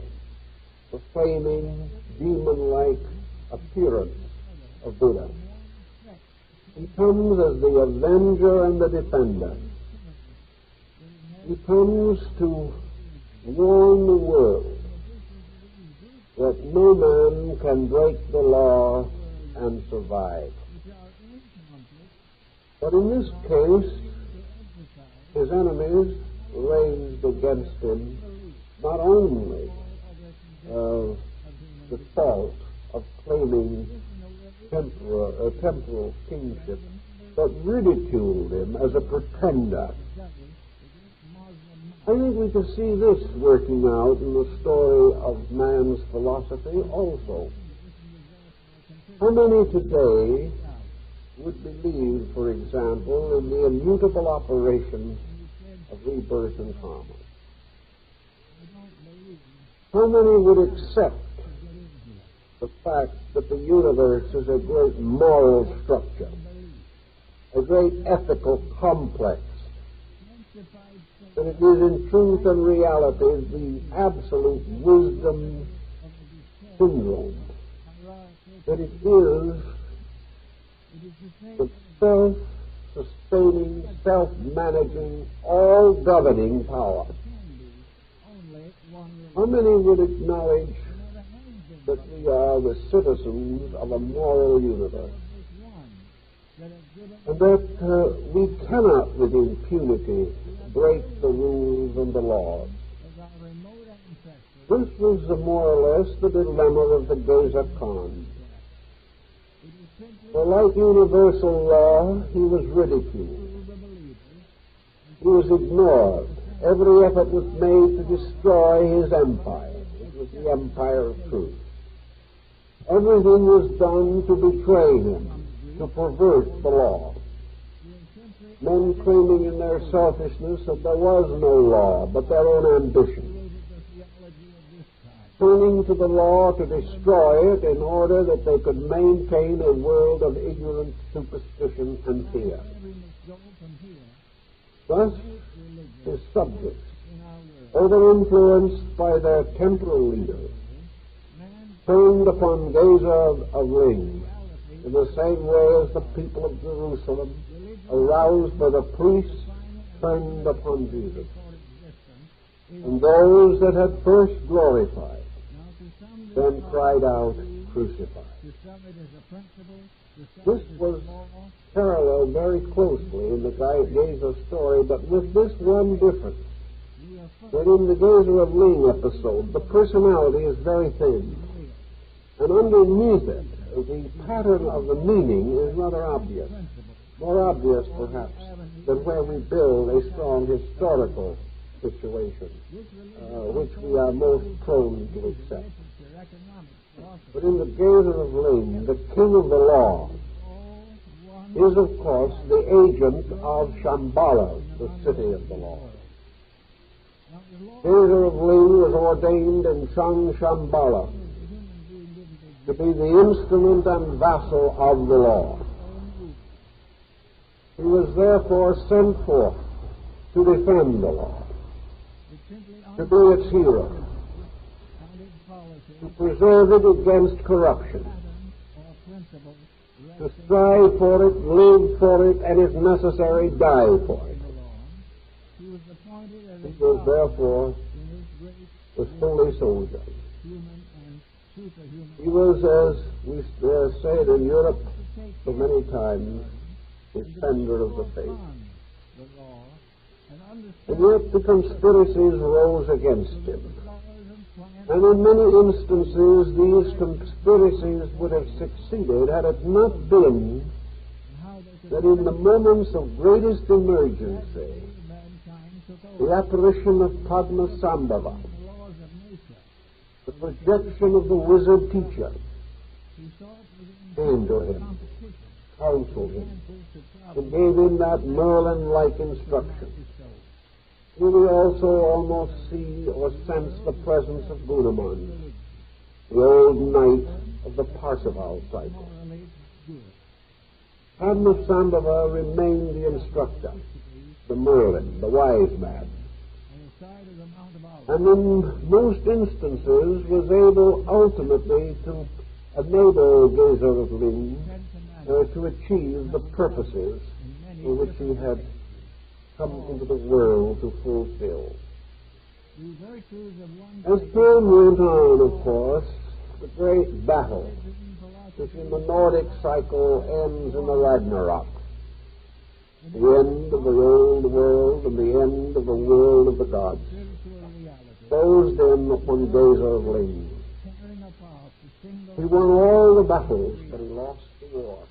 the flaming, demon-like appearance of Buddha. He comes as the avenger and the defender. He comes to warn the world that no man can break the law and survive. But in this case, his enemies raised against him not only the fault of claiming temporal kingship, but ridiculed him as a pretender. I think we can see this working out in the story of man's philosophy also. How many today would believe, for example, in the immutable operation of rebirth and karma? How many would accept the fact that the universe is a great moral structure, a great ethical complex, that it is in truth and reality the absolute wisdom syndrome, that it is the self-sustaining, self-managing, all-governing power? How many would acknowledge that we are the citizens of a moral universe, and that we cannot with impunity break the rules and the laws? This was more or less the dilemma of the Gesar Khan. For like universal law, he was ridiculed. He was ignored. Every effort was made to destroy his empire. It was the empire of truth. Everything was done to betray him, to pervert the law. Men claiming in their selfishness that there was no law, but their own ambition. Turning to the law to destroy it in order that they could maintain a world of ignorant superstition and fear. Thus, his subjects, over-influenced by their temporal leaders, turned upon Gesar of Ling in the same way as the people of Jerusalem, aroused by the priests, turned upon Jesus. And those that had first glorified then cried out, "Crucify." This was paralleled very closely in the Gesar story, but with this one difference, that in the Gesar of Ling episode, the personality is very thin, and underneath it, the pattern of the meaning is rather obvious, more obvious perhaps than where we build a strong historical situation, which we are most prone to accept. But in the Gesar of Ling, the king of the law is, of course, the agent of Shambhala, the city of the law. Gesar of Ling was ordained in Shambhala to be the instrument and vassal of the law. He was therefore sent forth to defend the law, to be its hero, to preserve it against corruption, to strive for it, live for it, and if necessary, die for it. He was therefore the holy soldier. He was, as we say it in Europe, so many times defender of the faith. And yet the conspiracies rose against him. And in many instances these conspiracies would have succeeded had it not been that in the moments of greatest emergency, the apparition of Padmasambhava, the projection of the wizard teacher, came to him, counseled him, and gave him that Merlin-like instruction. Here we also almost see or sense the presence of Gunaman, the old knight of the Parsival cycle. Padmasambhava remained the instructor, the Merlin, the wise man, and in most instances was able ultimately to enable Gesar of Lin to achieve the purposes for which he had come into the world to fulfill. As time went on, of course, the great battle, which in the Nordic cycle ends in the Ragnarok, the end of the old world and the end of the world of the gods, closed in upon Gesar of Lin. He won all the battles, but he lost the war.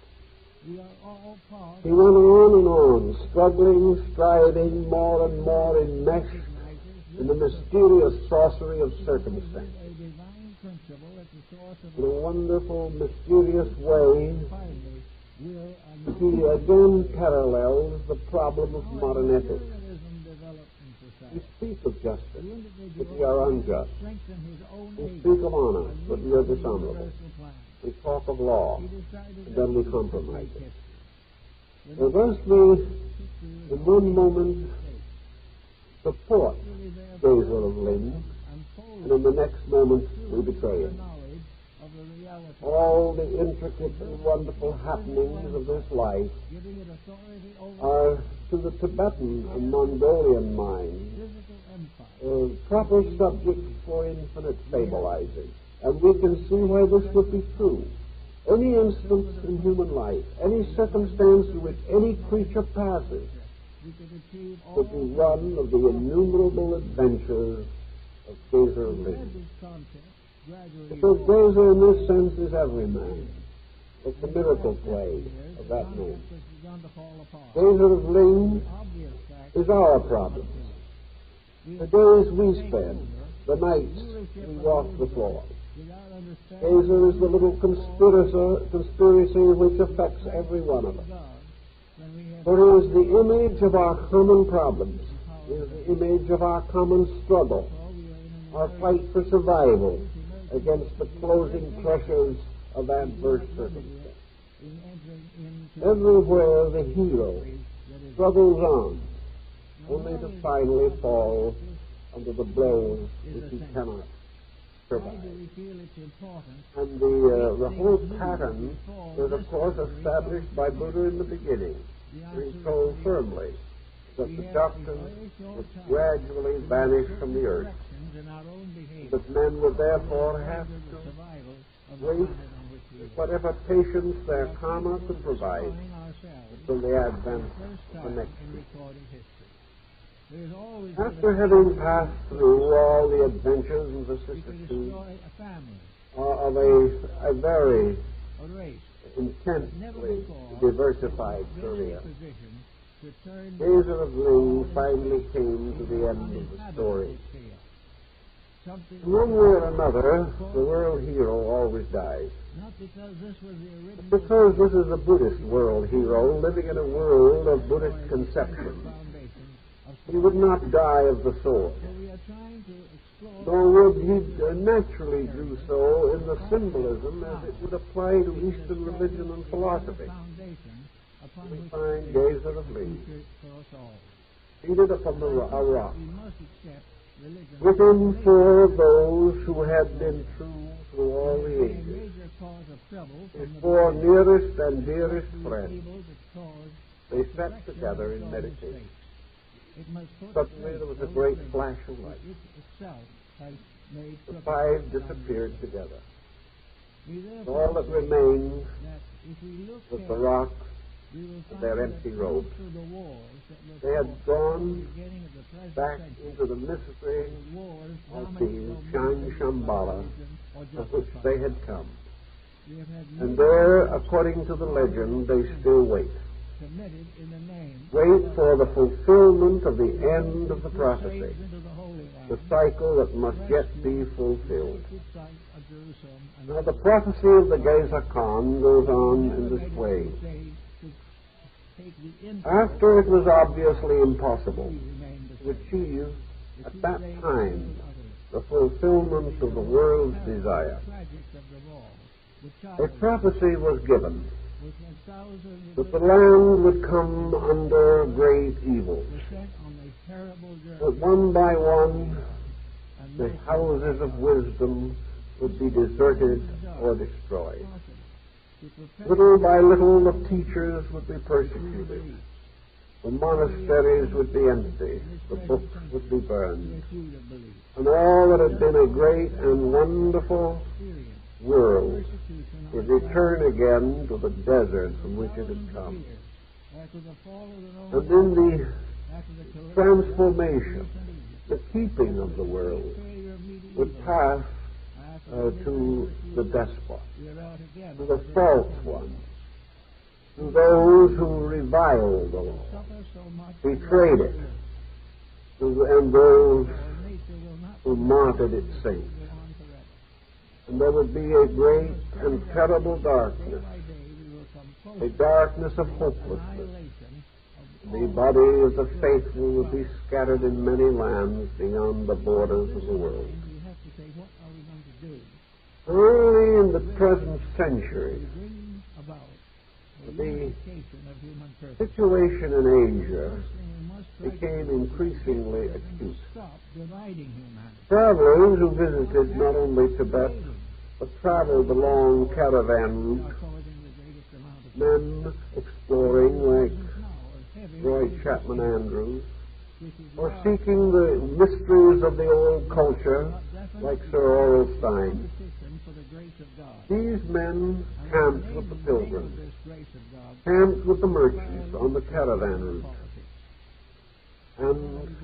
He went on and on, struggling, striving more and more enmeshed in the mysterious sorcery of circumstance. In a wonderful, mysterious way, he again parallels the problem of modern ethics. We speak of justice, but we are unjust. We speak of honor, but we are dishonorable. We talk of law, and then we compromise it. And thus we, in one moment, support Gesar of Lin, and in the next moment we betray him. All the intricate and wonderful happenings of this life are, to the Tibetan and Mongolian mind, proper subjects for infinite fabulizing. And we can see why this would be true. Any instance in human life, any circumstance through which any creature passes, would be one of the innumerable adventures of Gesar of Lin. Because Gesar, in this sense, is every man. It's the miracle play of that man. Gesar of Lin is our problem. The days we spend, the nights we walk the floor. Gesar is the little conspiracy which affects every one of us. For he is the image of our common problems. He is the image of our common struggle, our fight for survival against the closing pressures of adverse circumstances. Everywhere the hero struggles on, only to finally fall under the blows which he cannot survive. And the whole pattern was, of course, established by Buddha in the beginning. He told firmly that the doctrines would gradually vanish from the earth, that men would therefore have to wait with whatever patience their karma could provide until the advent of the next week. After having passed through all the adventures and vicissitudes of a very intensely diversified career, Gesar of Lin finally came to the end of the story. In one way or another, the world hero always dies. Because this is a Buddhist world hero living in a world of Buddhist conception, he would not die of the sword, nor would he naturally do so in the symbolism as it would apply to Eastern religion and philosophy. We find Gesar of Lin seated upon a rock, with him four of those who had been true through all the ages, his four nearest and dearest friends. They sat together in meditation. Suddenly there was a great flash of light. The five disappeared together. All that remained that if we look was the rock we will of find their that empty close robes. to the walls that were They had fought gone at the beginning of the present back century, into the mystery the wars of dominated the no Shang more Shambhala or of which they had come. We have had And many there, wars according to the legend, they still wait. committed in the name Wait of for the fulfillment of the end of the prophecy, crusades into the Holy Land, the cycle that must yet be the fulfilled. sacred site of Jerusalem, and Now, the prophecy of the Gesar Khan goes on in this way. After it was obviously impossible to achieve at that time the fulfillment of the world's desire, a prophecy was given that the land would come under great evils, that one by one the houses of wisdom would be deserted or destroyed. Little by little the teachers would be persecuted. The monasteries would be empty. The books would be burned. And all that had been a great and wonderful world would return again to the desert from which it had come. And in the transformation, the keeping of the world would pass to the despot, to the false one, to those who reviled the law, betrayed it, and those who martyred its saints. And there would be a great and terrible darkness, a darkness of hopelessness. The body of the faithful would be scattered in many lands beyond the borders of the world. Early in the present century, the situation in Asia became increasingly acute. Travelers who visited not only Tibet, but traveled along caravan routes, men exploring like Roy Chapman Andrews, or seeking the mysteries of the old culture like Sir Oral Stein. These men camped with the pilgrims, camped with the merchants on the caravan route. And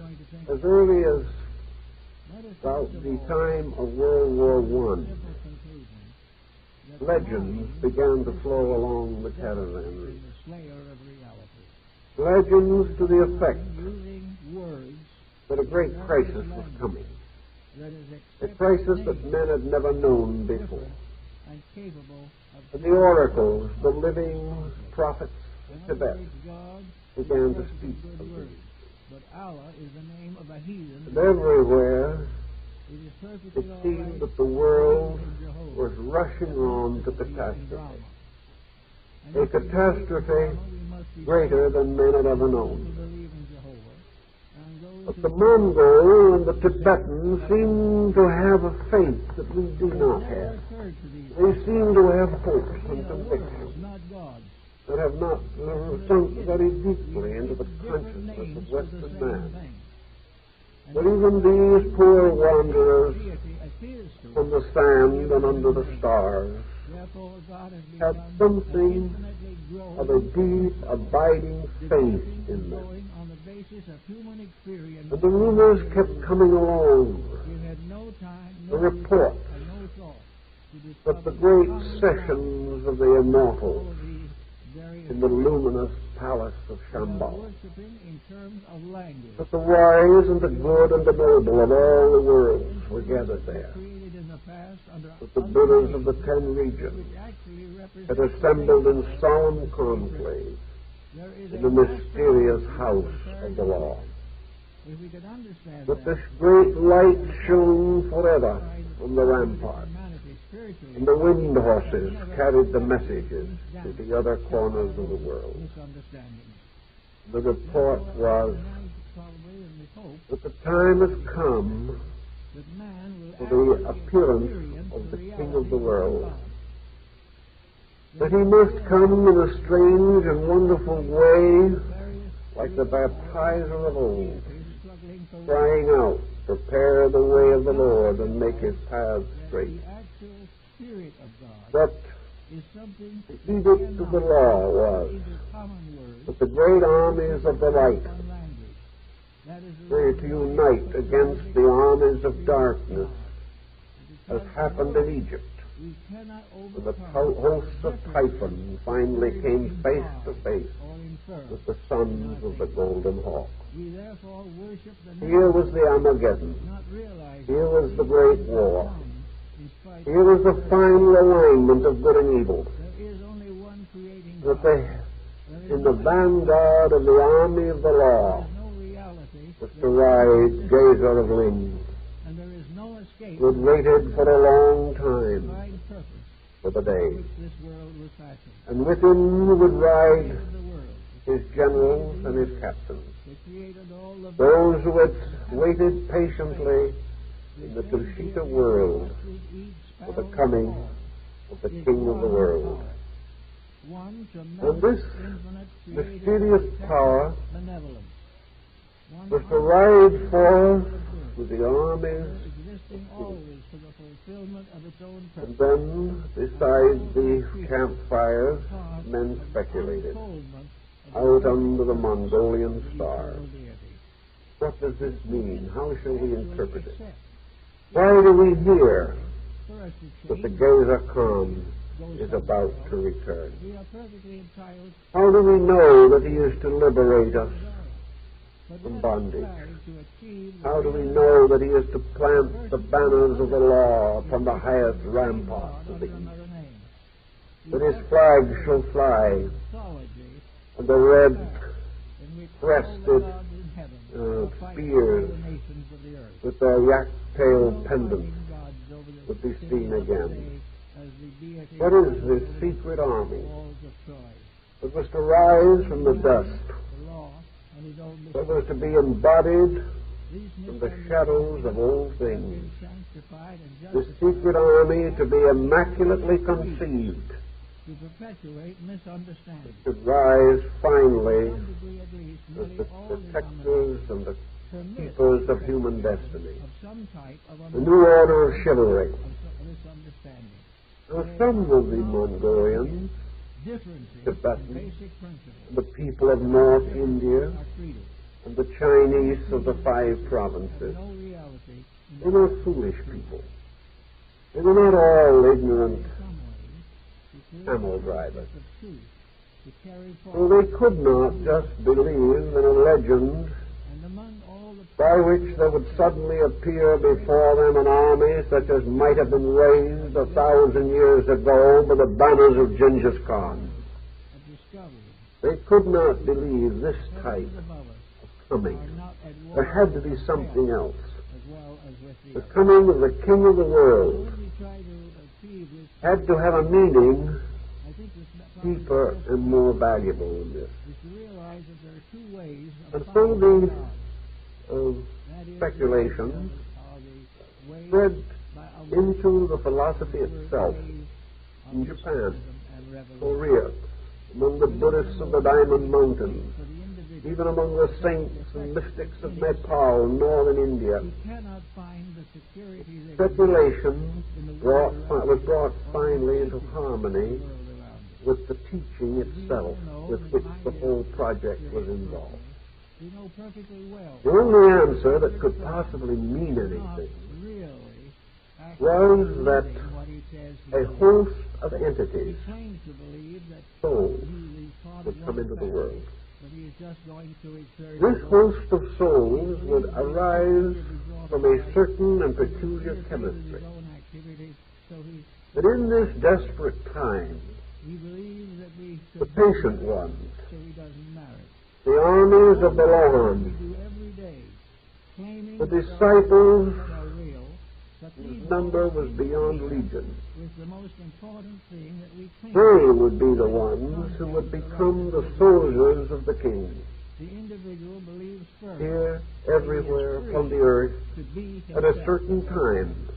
as early as about the time of World War I, legends began to flow along the caravan route. Legends to the effect that a great crisis was coming, a crisis that men had never known before. And the oracles, the living prophets of Tibet, began to speak of these. And everywhere it seemed that the world was rushing on to catastrophe. A catastrophe greater than men had ever known. But the Mongol and the Tibetan seem to have a faith that we do not have. They seem to have hopes and convictions that have not sunk very deeply into the consciousness of Western man. But even these poor wanderers from the sand and under the stars had something of a deep, abiding faith in them. And the rumors kept coming along, the reports that the great sessions of the immortals in the luminous palace of Shambhala, that the wise and the good and the noble of all the worlds were gathered there, that the Buddhas of the 10 regions had assembled in solemn conclave in the mysterious house of the law, that this great light shone forever from the rampart, and the wind horses carried the messages to the other corners of the world. The report was that the time has come for the appearance of the King of the world, that he must come in a strange and wonderful way, like the baptizer of old, crying out, "Prepare the way of the Lord and make his paths straight." Spirit of God that is something the that edict of the law was into common words that the great armies of the light on language. That is the were reason to why unite the against logic the armies of is darkness, God. as Because happened the in Lord, Egypt, we cannot when the overcome hosts of differences Typhon finally that came imply face to face or infer with the in sons our of the thinking. Golden Hawk. We therefore worship the Here name, was the Armageddon. not realizing Here was the these great things war. come in spite Here was the of final alignment of good and evil. there is only one creating That power. they, There is in the no vanguard of the army of the law, there is no reality. was There to is no rise existence, Gesar of Lynn, and there is no escape who had waited for a long from the time divine purpose for the for day. which this world was fashioned. And with him would The ride creator of the world, his generals and his captains, the created all the those who had waited patiently in the same Tushita deity world who watches each for the sparrow coming fall of the is King of the one world. power, one And tremendous, this infinite, mysterious creative, power benevolence, one was to ride forth uncontrollable with the good, armies, existing always for the fulfillment of its own and purpose. then beside the campfires, men speculated out under the Mongolian stars. What does this mean? How shall we interpret it? Why do we hear that the Gesar Khan is about to return? We are perfectly entitled How do we know that he is to liberate us but from let us bondage? strive to achieve the How do we real know that he is to plant the banners of the law upon the highest ramparts of the under east? another name. That his flag shall fly, Mythology and the red in which crested all the gods in heaven are fighting spears all the nations of the earth. with their yak-tailed No pendants fighting gods over the would be city seen of again. today as the deity What is rises this over secret the army walls of Troy? that was to rise from the dust, The law and his own that was to be embodied These from the shadows of old have things? been sanctified and This justified secret army to be immaculately conceived, to perpetuate misunderstanding. to rise To finally some degree at least, as nearly the all protectors and the permit keepers of human destiny, of some type of a new order of chivalry. misunderstanding. Now, some of the Mongolians, Differences in Tibetans, basic principles the people of North India, are treated. and the Chinese of the 5 provinces, No reality in they were foolish people. They were not all ignorant some ways to camel drivers. of truth to carry So forward. they could not just believe in a legend And among all the by which there would suddenly appear before them an army such as might have been raised 1,000 years ago by the banners of Genghis Khan. of discovery, They could not believe this type heavens above us of coming. are not at war There had to be with something hell else. as well as with the The other. coming of the King of the So world when we try to achieve this, had to have a meaning I think this probably deeper the and more valuable than this. is to realize that there are 2 ways of And so finding the God. That is speculations the way spread by into the philosophy itself in Japan, Korea, among the Buddhists of the Diamond Mountains, even among the saints and mystics of Nepal, northern India. He cannot find the security that Speculation in the was brought finally into harmony world around us. with the teaching itself with which the whole project was involved. We know perfectly well The only answer that could possibly mean not anything really was that living what he says he a is. host of He entities, claims to believe that souls, he is part would of come one into the family, world. but he is just going to exert This his host of souls would arise from a certain and peculiar his chemistry. own activities, so he But in this desperate time, believes that we the should patient ones, so he doesn't marry. the armies of the We Lord, do every day, claiming the that there are disciples, gods that are real, but whose these number gods was in beyond fear legion, is the most important thing that we claim. they would be the ones who would become the soldiers of the King, The individual believes first here, everywhere upon the earth, to be at himself, a certain time,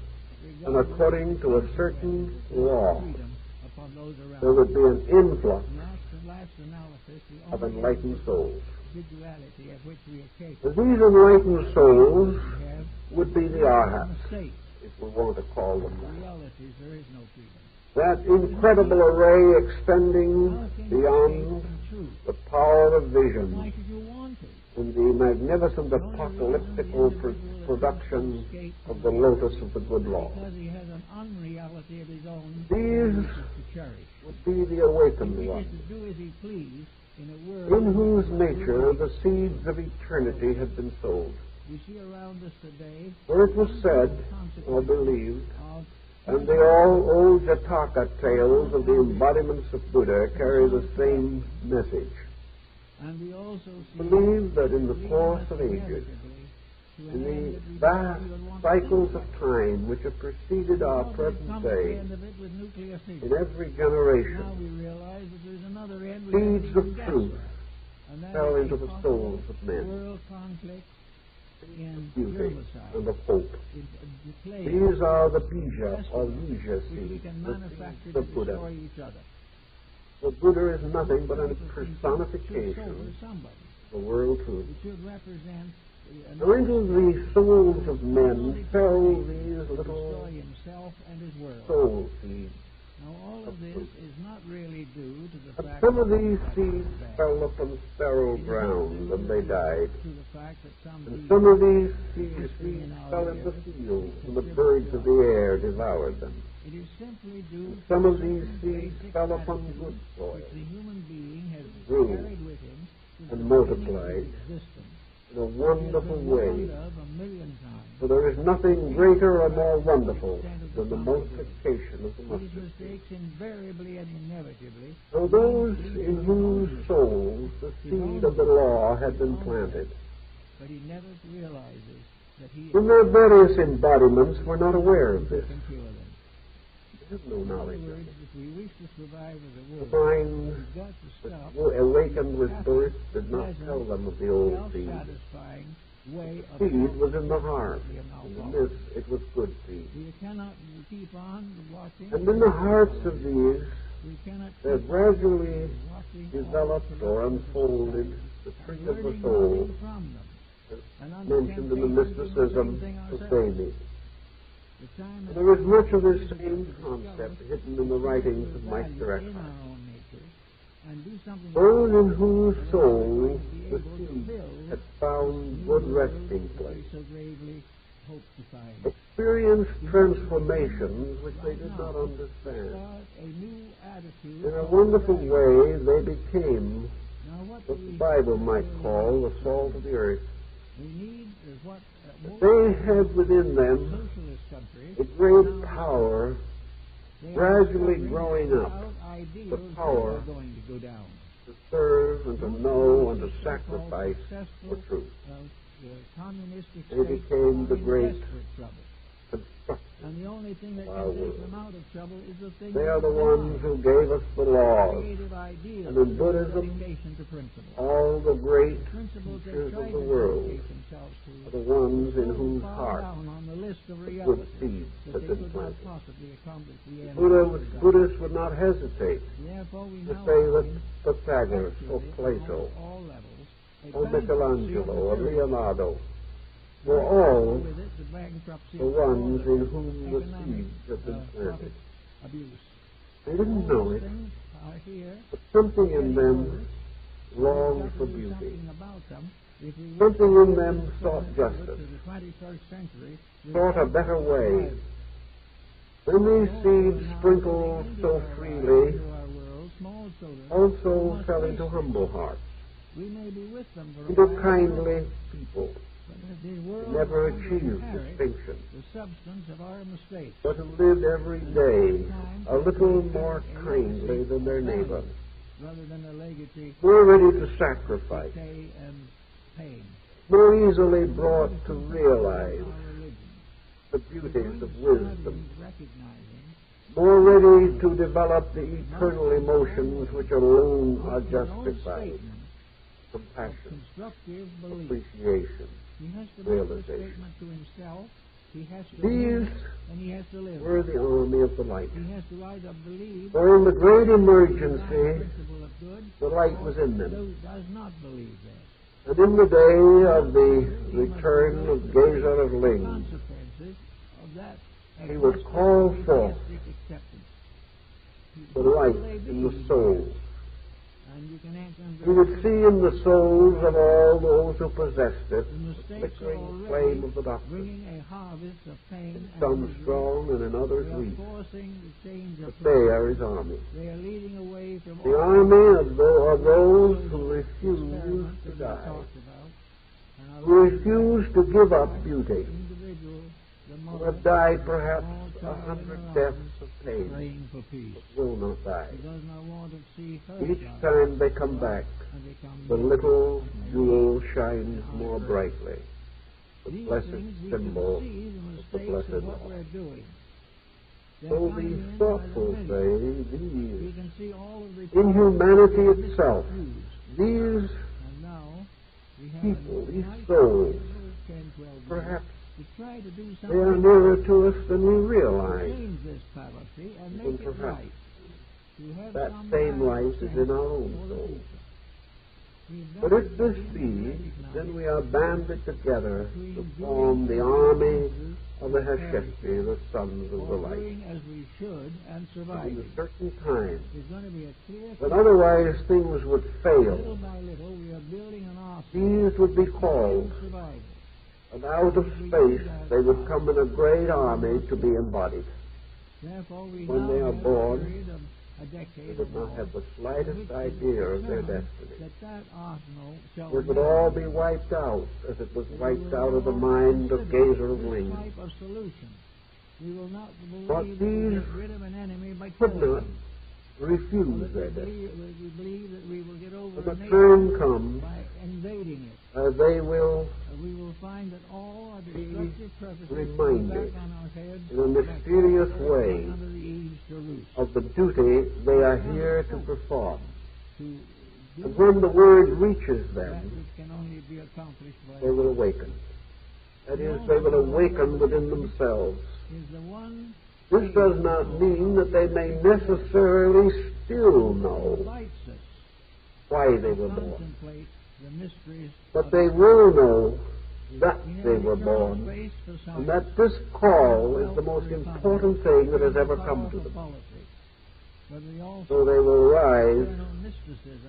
and according to a certain law. freedom upon those around. There would be an influx Last analysis, the of only enlightened souls. individuality of which we are capable These enlightened souls we have would be the a arhats, mistake if we want to call them that. realities, there is no freedom. That incredible array extending How can you beyond escape from truth? the power of Why vision should you want to? in the magnificent apocalyptical production of the lotus of the good law. Because he has an unreality of his own These to cherish. would be the awakened He ones, wishes to do as he please in a world in whose nature the seeds of eternity had been sowed. we see around us today. For it was said, or believed, Of and the old Jataka tales of the embodiments of Buddha carry the same message. and we also see Believe that in the course of ages, in the vast cycles of time which have preceded our present day, in every now generation, we realize that there's another end. seeds of truth and that fell is into the the souls of men, world conflict in beauty germicide. and of hope. Display These are the bija or bija which we seeds, can the manufacture seeds to of Buddha. destroy each other. The Buddha is nothing but a Should sow personification for somebody. of the world truth. It should represent Now into the souls of men fell these to little destroy himself and his world. soul seeds. Now all of this is not really due to the But fact some of that these God seeds is bad. fell upon sterile It is not ground due and they died. to the fact that some And people some of these seeds fell in the fields, and the birds of the air devoured them. it is simply due to Some of certain these seeds basic fell upon attitudes good soil which the human being has grew carried with him since and the multiplied beginning of his existence. in a He has wonderful been way. warned of a million times. For there is nothing greater or more wonderful than the multiplication of the These mustard seed. mistakes invariably and inevitably So those in whose souls the seed of the law had been planted, but he never realizes that he in their various embodiments, were not aware of this. can cure them. They have no In knowledge other of words, it. if we wish to survive as a The world, mind we've got to stop that awakened with birth did not tell them of the old seed. self-satisfying way of Seed was in the heart. of And in alcohol. this, it was good seed. We cannot keep on watching. And in the hearts of these, we cannot there keep gradually on watching developed all or the unfolded the tree of the learning soul, nothing from them. as And mentioned in the mysticism of Sami. The time has There is come much of for this us to same discover concept hidden in the writings of the Meister value in Eckhart. our own nature and do something Those in whose about it, souls and the we're going to be able to seed build had found new good world resting that place, we so gravely hope to find. experienced transformations which they did not understand. Start a new attitude. In a of wonderful gratitude. way, they became Now what what we the Bible might really call the salt of the earth. we need is what most They had within them socialist countries a great now power they are gradually discovering growing that up, without ideals, the they power are going to go down. to serve and to know and to sacrifice for Successful, truth. communistic They states became are the in great desperate trouble. Constructors. And the only thing that Wow. can take them out of trouble is the thing They are that the ones who gave us the laws, creative ideas and in Buddhism, dedication to principles. all the great Principles they teachers try of to the world dedicate themselves are to the ones in so whose far heart down on the list of good realities seeds that had they been could not planted. possibly accomplish the end. of their desire. Buddhists would not hesitate Therefore, we to now say that find Pythagoras or actually, Plato on all levels, a or bankruptcy Michelangelo of or materialism. Leonardo were all With it, the bankruptcy the of ones all in whom the economic, seeds had been profit planted. abuse. They didn't All know those it, things are here. but something in them We've longed got for to do beauty. something about them. If we Something wish in to them move sought forward justice, to the 21st century, we've sought a got better to way. survive. When these Small seeds children now sprinkled coming into so our freely lives, into our world, small children also must fell face into this. humble hearts, We may be with them for a into while, kindly people but if the world who never is going to achieved inherit distinction, the substance of our mistakes. but who lived every day a little more kindly than their neighbor, Rather than a legacy, more ready to sacrifice, decay, and pain. more easily brought to realize Our religion. the beauties of wisdom, Studies recognizing more ready to develop the eternal emotions which alone are his own justified: statement of compassion, constructive belief. appreciation, He has to make this realization. statement to himself. He has to These live it, and he has to live were it. the army of the light. He has to either believe For in the great the emergency, principle of good, the light or was in them. does not believe that. And in the day of the return of Gesar of Ling, Consequences of that He would call forth the light in the soul. He would see in the souls of all those who possessed it the flickering flame of the doctrine. In some strong and in others weak. But they are his army. The army of those who refuse to die, who refuse to give up beauty, who have died perhaps 100 deaths of pain, but will not die. Each time they come back, the little jewel shines more brightly, the blessed symbol of the blessed law. So these thoughtful say, these, in humanity itself, these people, these souls, perhaps they are nearer to us than we realize. And perhaps that same life is in our own souls. But if this be, then we are banded together to form the army of the Heshepti, the sons of the light. In a certain time, when otherwise things would fail, these would be called, and out of space they would come in a great army to be embodied. When they are born, they would not have the slightest idea of their destiny. It would all be wiped out as it was wiped out of the mind of Gesar of Ling. But these could not refuse their destiny. When the time comes, they will be reminded in a mysterious way of the duty they are here to perform. And when the word reaches them, they will awaken. That is, they will awaken within themselves. This does not mean that they may necessarily still know why they were born. But they will know that they were born, and that this call is the most important thing that has ever come to them. So they will rise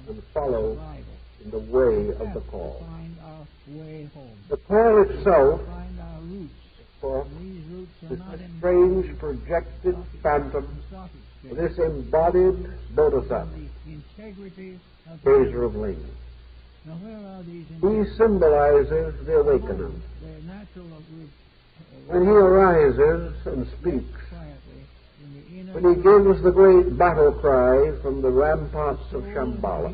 and follow in the way of the call. The call itself, of course, is a strange projected phantom of this embodied bodhisattva, Gesar of Ling. He symbolizes the awakener. When he arises and speaks, when he gives the great battle cry from the ramparts of Shambhala,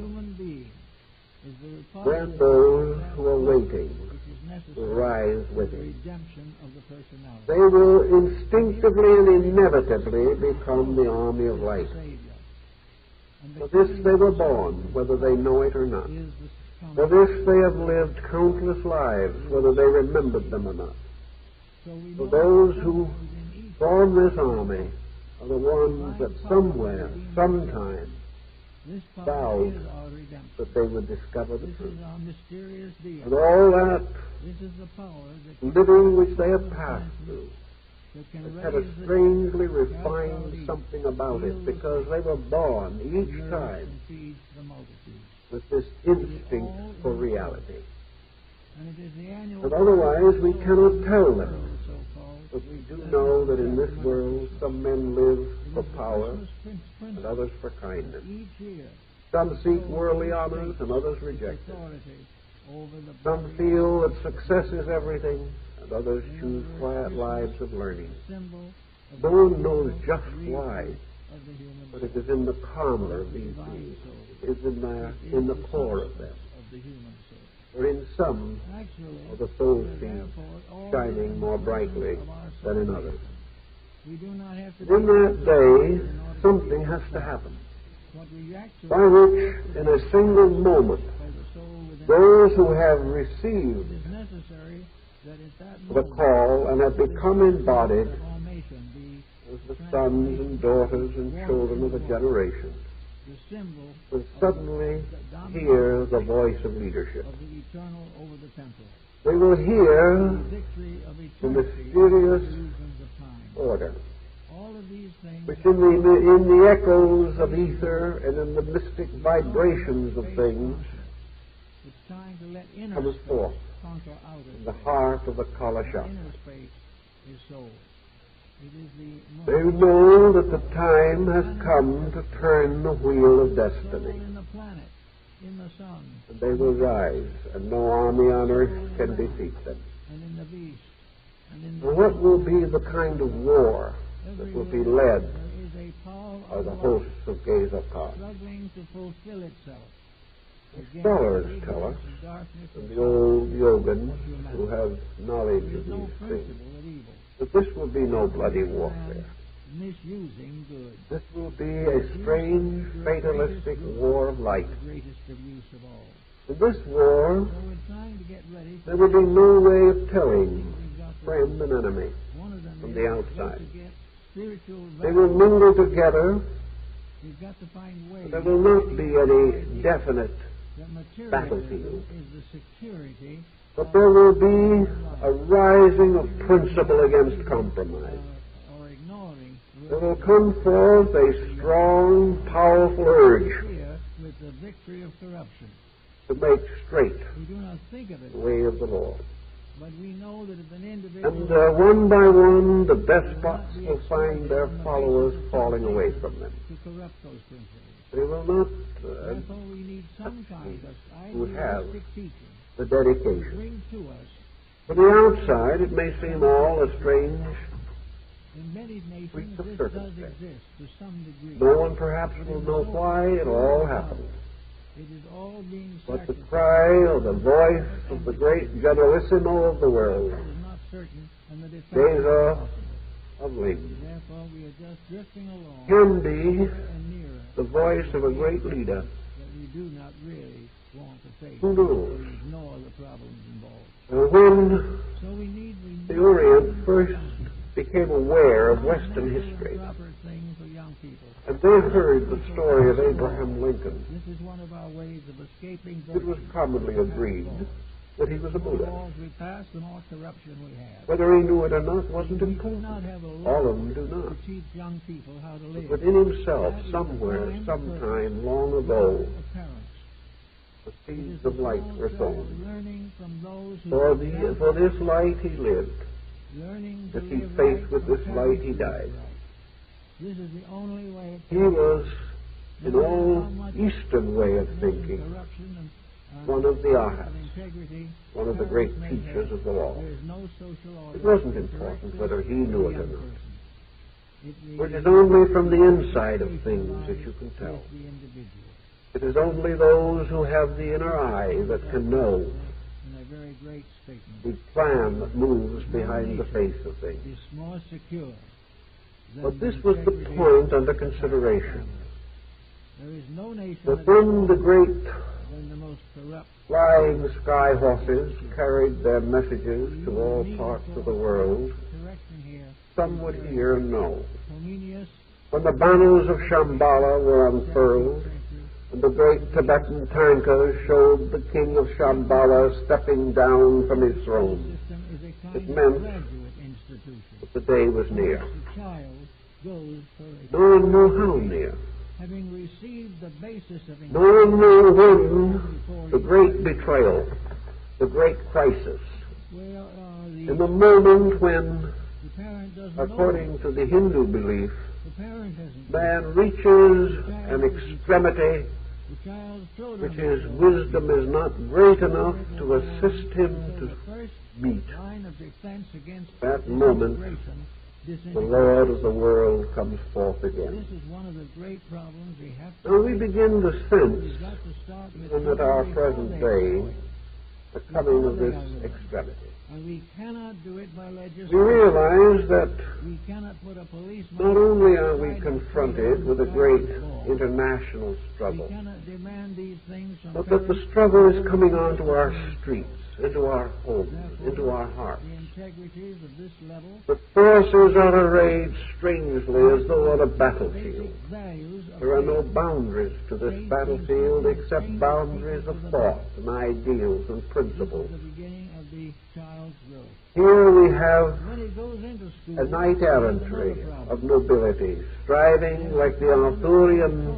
then those who are waiting will rise with him. They will instinctively and inevitably become the army of light. For this they were born, whether they know it or not. For this they have lived countless lives, whether they remembered them or not. For those who form this army are the ones that somewhere, sometime, vowed that they would discover the truth. And all that living which they have passed through has had a strangely refined something about it, because they were born each time with this instinct for reality. But otherwise we cannot tell them. But we do know that in this world some men live for power and others for kindness. Some seek worldly honors and others reject it. Some feel that success is everything and others choose quiet lives of learning. No one knows just why, but it is in the karma of these beings. It is in the core of them. For in some are the soul seeds shining more brightly than in others. In that day, something has to happen, by which, in a single moment, those who have received the call and have become embodied as the sons and daughters and children of a generation will suddenly hear the voice of leadership. They will hear the mysterious order, All of these things which in the echoes of ether and in the mystic vibrations of things it's trying to let inner comes space forth conquer outer in the space. heart of the Kala The Chakra. inner space is soul. It is the They most know that the time has come to turn the wheel of soul destiny, in the planet, in the sun, and they will rise, and no army on earth can defeat them. and in the beast, and in the And what will be the kind of war that will be led there is a power by of the life hosts of Gesar? struggling to fulfill itself. The scholars tell us, and the old yogins who have knowledge There of is no these things, principle of evil, that this will be no bloody warfare. misusing good. This will be a strange, fatalistic war of light. The greatest of use of all. In this war, So we're trying to get ready. there will be no way of telling We've got to- friend and enemy. One of them from is the we've outside. got to get spiritual They will value. mingle together. We've got to find ways. There will not be any definite, that materialism battlefield. is the security. but there will be a rising of principle against compromise. Or ignoring. There will come forth a strong, powerful urge Here with the victory of corruption. to make straight We do not think of it, the way of the Lord. but we know that if an individual And one by one, the despots will find their followers falling away from them. to corrupt those principles. They will not Therefore, we need some kind of who have idealistic teaching the to dedication. bring to us. From the outside, it may seem all a strange. In many nations, Freaks of this does circumstance. exist to some degree. No one perhaps will know why it all happened. It is all being But the sacrificed. cry or the voice of the great generalissimo of the world, It is not certain, and the defense Gesar is possible. of Lincoln, Therefore, we are just drifting along can be nearer and nearer the voice of a great leader that we do not really want to face who knows. or ignore the problems involved. When So we need the Orient first became aware of Western natural and history, proper thing for young people. and they heard the story of Abraham Lincoln, This is one of our ways of escaping it was commonly agreed that he was a The more Buddha. laws we pass, the more corruption we have. Whether he knew it or not wasn't We do important. not have a law All of them do not. to teach young people how to live. But within himself, somewhere, sometime long ago, Of parents. the It is seeds the of light soul's were job sown. learning from those who For this light he lived. learning to If he live faced right, with this comparing light, he to live died. right. This is the only way it He was, in all Eastern way of thinking, corruption and one of the arhats, integrity, one of the great teachers of the law. there is no social order. It wasn't important whether he knew it or not. It For it is only from the inside of things that you can tell. the individual. It is only those who have the inner eye that can know In a very great statement. the plan that moves behind the face of things. Is more secure. than But this was the integrity point under of consideration. There is no nation That that when is the great than the most corrupt. flying sky horses carried their messages to all parts of the world, Correction here. some would hear and know. Comenius, When the banners of Shambhala were unfurled, and the great Tibetan tankers showed the king of Shambhala stepping down from his throne, system is a kind It of meant graduate institution. that the day was near. The child goes for No one knew how near. having received the basis of No one knew when the great betrayal, the great crisis, in the moment when, the parent doesn't according to the Hindu belief, the parent hasn't man reaches an extremity the child's children which his wisdom is not great enough to assist him the to first meet. line of defense against That moment, the Lord of the world comes forth again. This is one of the great problems we have to Now we begin to sense, We've got to start with even at our present day, the coming of this Before extremity. and we cannot do it by We legislation. realize that We cannot put a policeman not only are we outside the confronted with a freedom great of law. international We struggle, cannot demand these things from but that the parents. struggle is coming onto our streets, into our homes, into our hearts. The integrities of this level, The forces are arrayed strangely as though on a battlefield. basic values of There are no faith, boundaries to this battlefield except boundaries of thought and ideals and this is principles. the beginning of the child child's growth. Here we have When he goes into school, a knight-errantry there's another of problem. nobility, striving like the Arthurian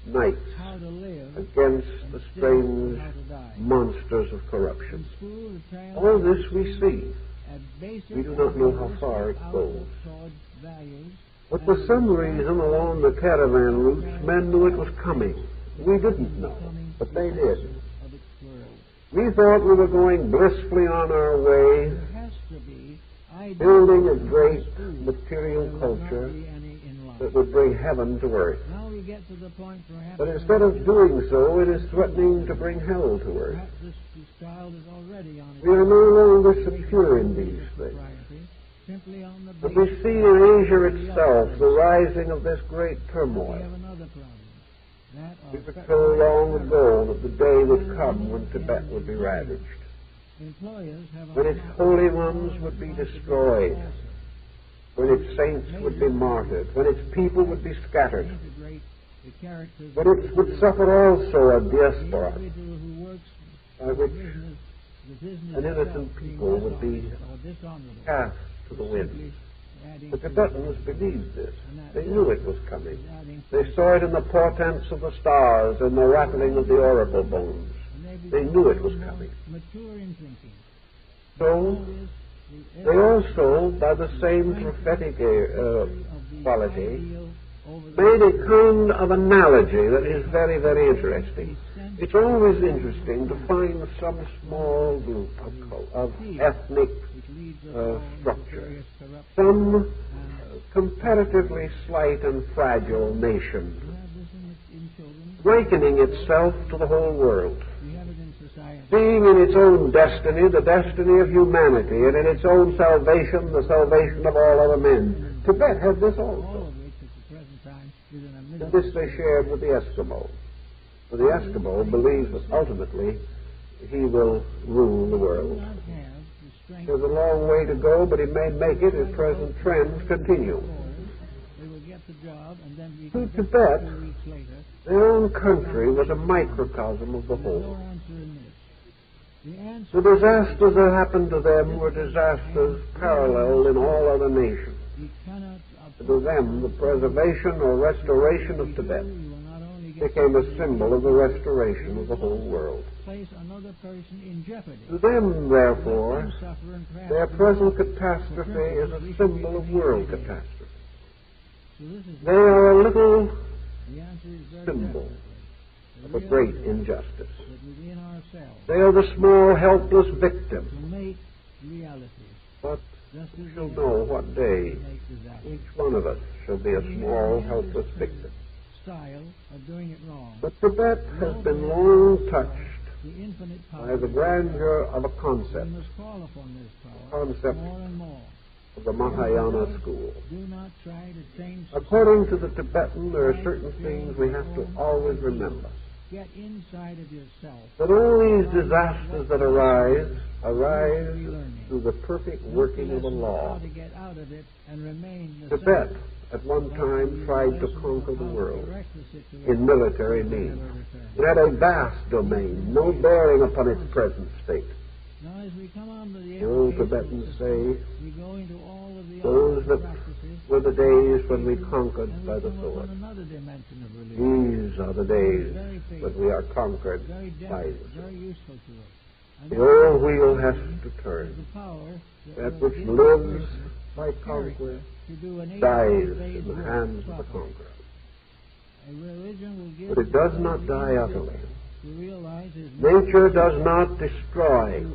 knights How to live against the and strange how to die. monsters of In corruption. school, the child All this we see. at basic We do not know how far it outlook goes. towards values, But for some reason along the caravan routes, men knew it was coming. We didn't know, but they did. of its world. We thought we were going blissfully on our way, There has to be building a ideas great in school. material There will not culture be any in life. that would bring heaven to earth. Now we get to the point perhaps But instead of doing so, it is threatening to bring hell to earth. perhaps this child is already on its We are no longer secure in way these to things. propriety, simply on the But we basis see in Asia itself the rising of this great we turmoil. have another problem. That We of were told long ago that the day would come when Tibet would be ravaged, employers have a when its holy ones would be destroyed, when its saints would be martyred, when its people would be scattered, integrate the characters but it would suffer also a diaspora, individual who works by which business, the business an innocent itself being people would be dishonest or dishonorable. cast to the wind. Simply adding The to Tibetans the- believed this. and that They knew it was coming. adding They saw it in the portents of the stars and the rattling of the oracle bones. They knew it was coming. Mature in thinking. So they also, by the same prophetic quality, made a kind of analogy that is very, very interesting. It's always interesting to find some small group of ethnic structure, some comparatively slight and fragile nation, likening itself to the whole world, seeing in its own destiny the destiny of humanity, and in its own salvation the salvation of all other men. Tibet had this also. And this they shared with the Eskimo. For the Eskimo believes that ultimately he will rule the world. There's a long way to go, but he may make it if present trends continue. To Tibet, their own country was a microcosm of the whole. The disasters that happened to them were disasters paralleled in all other nations. To them, the preservation or restoration of Tibet became a symbol of the restoration of the whole world. To them, therefore, their present catastrophe is a symbol of world catastrophe. They are a little symbol of a great injustice. They are the small, helpless victim. But we shall know what day each one of us shall be a small, helpless victim. But Tibet has been long touched by the grandeur of a concept of the Mahayana school. According to the Tibetan, there are certain things we have to always remember. That all these disasters that arise through the perfect working of the law. Tibet, at one time, tried to conquer the world in military means. It had a vast domain, no bearing upon its present state. The old Tibetans say, those that were the days when we conquered by the sword. These are the days when we are conquered by the sword. The old wheel has to turn. That which lives by conquest dies in the hands of the conqueror. But it does not die utterly. Nature does not destroy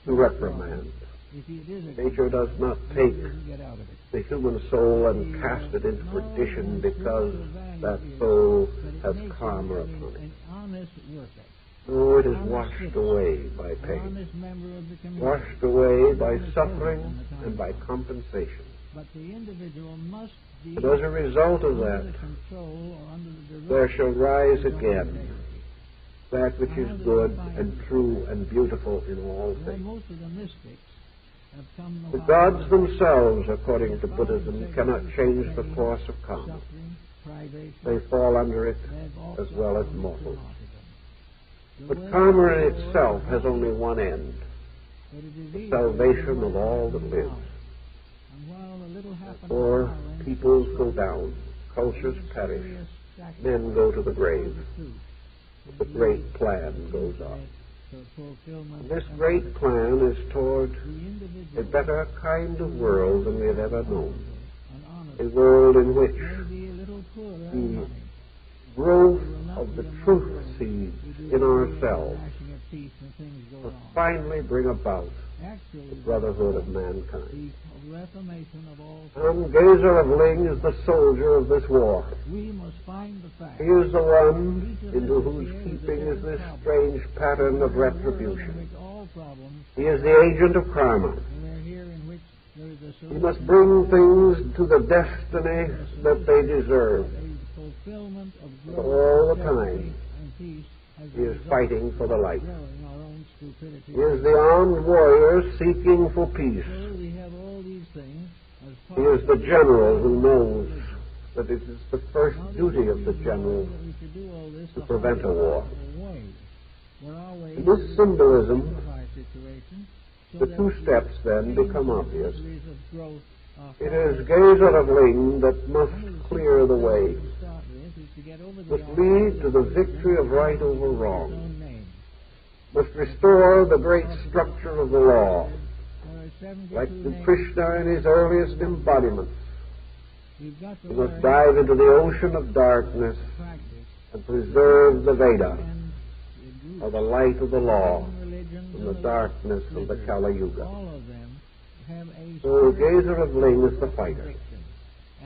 to reprimand. Nature does not take the human soul and cast it into perdition because that soul has karma upon it. No, it is washed away by pain, washed away by suffering and by compensation. And as a result of that, there shall rise again that which is good and true and beautiful in all things. The gods themselves, according to Buddhism, cannot change the course of karma. They fall under it as well as mortals. But karma in itself has only one end, the salvation of all that lives. For peoples go down, cultures perish, men go to the grave, but the great plan goes on. And this great plan is toward a better kind of world than we have ever known. A world in which the growth of the truth seeds in ourselves will finally bring about the brotherhood of mankind. And Gesar of Ling is the soldier of this war. He is the one into whose keeping is this strange pattern of retribution. He is the agent of karma. He must bring things to the destiny that they deserve. But all the time, he is fighting for the light. He is the armed warrior seeking for peace. He is the general who knows that it is the first duty of the general to prevent a war. In this symbolism, the two steps then become obvious. It is Gesar of Ling that must clear the way, must lead to the victory of right over wrong, must restore the great structure of the law, like the Krishna in his earliest embodiments. He must dive into the ocean of darkness and preserve the Veda, or the light of the law, from the darkness of the Kali Yuga. So Gesar of Ling is the fighter.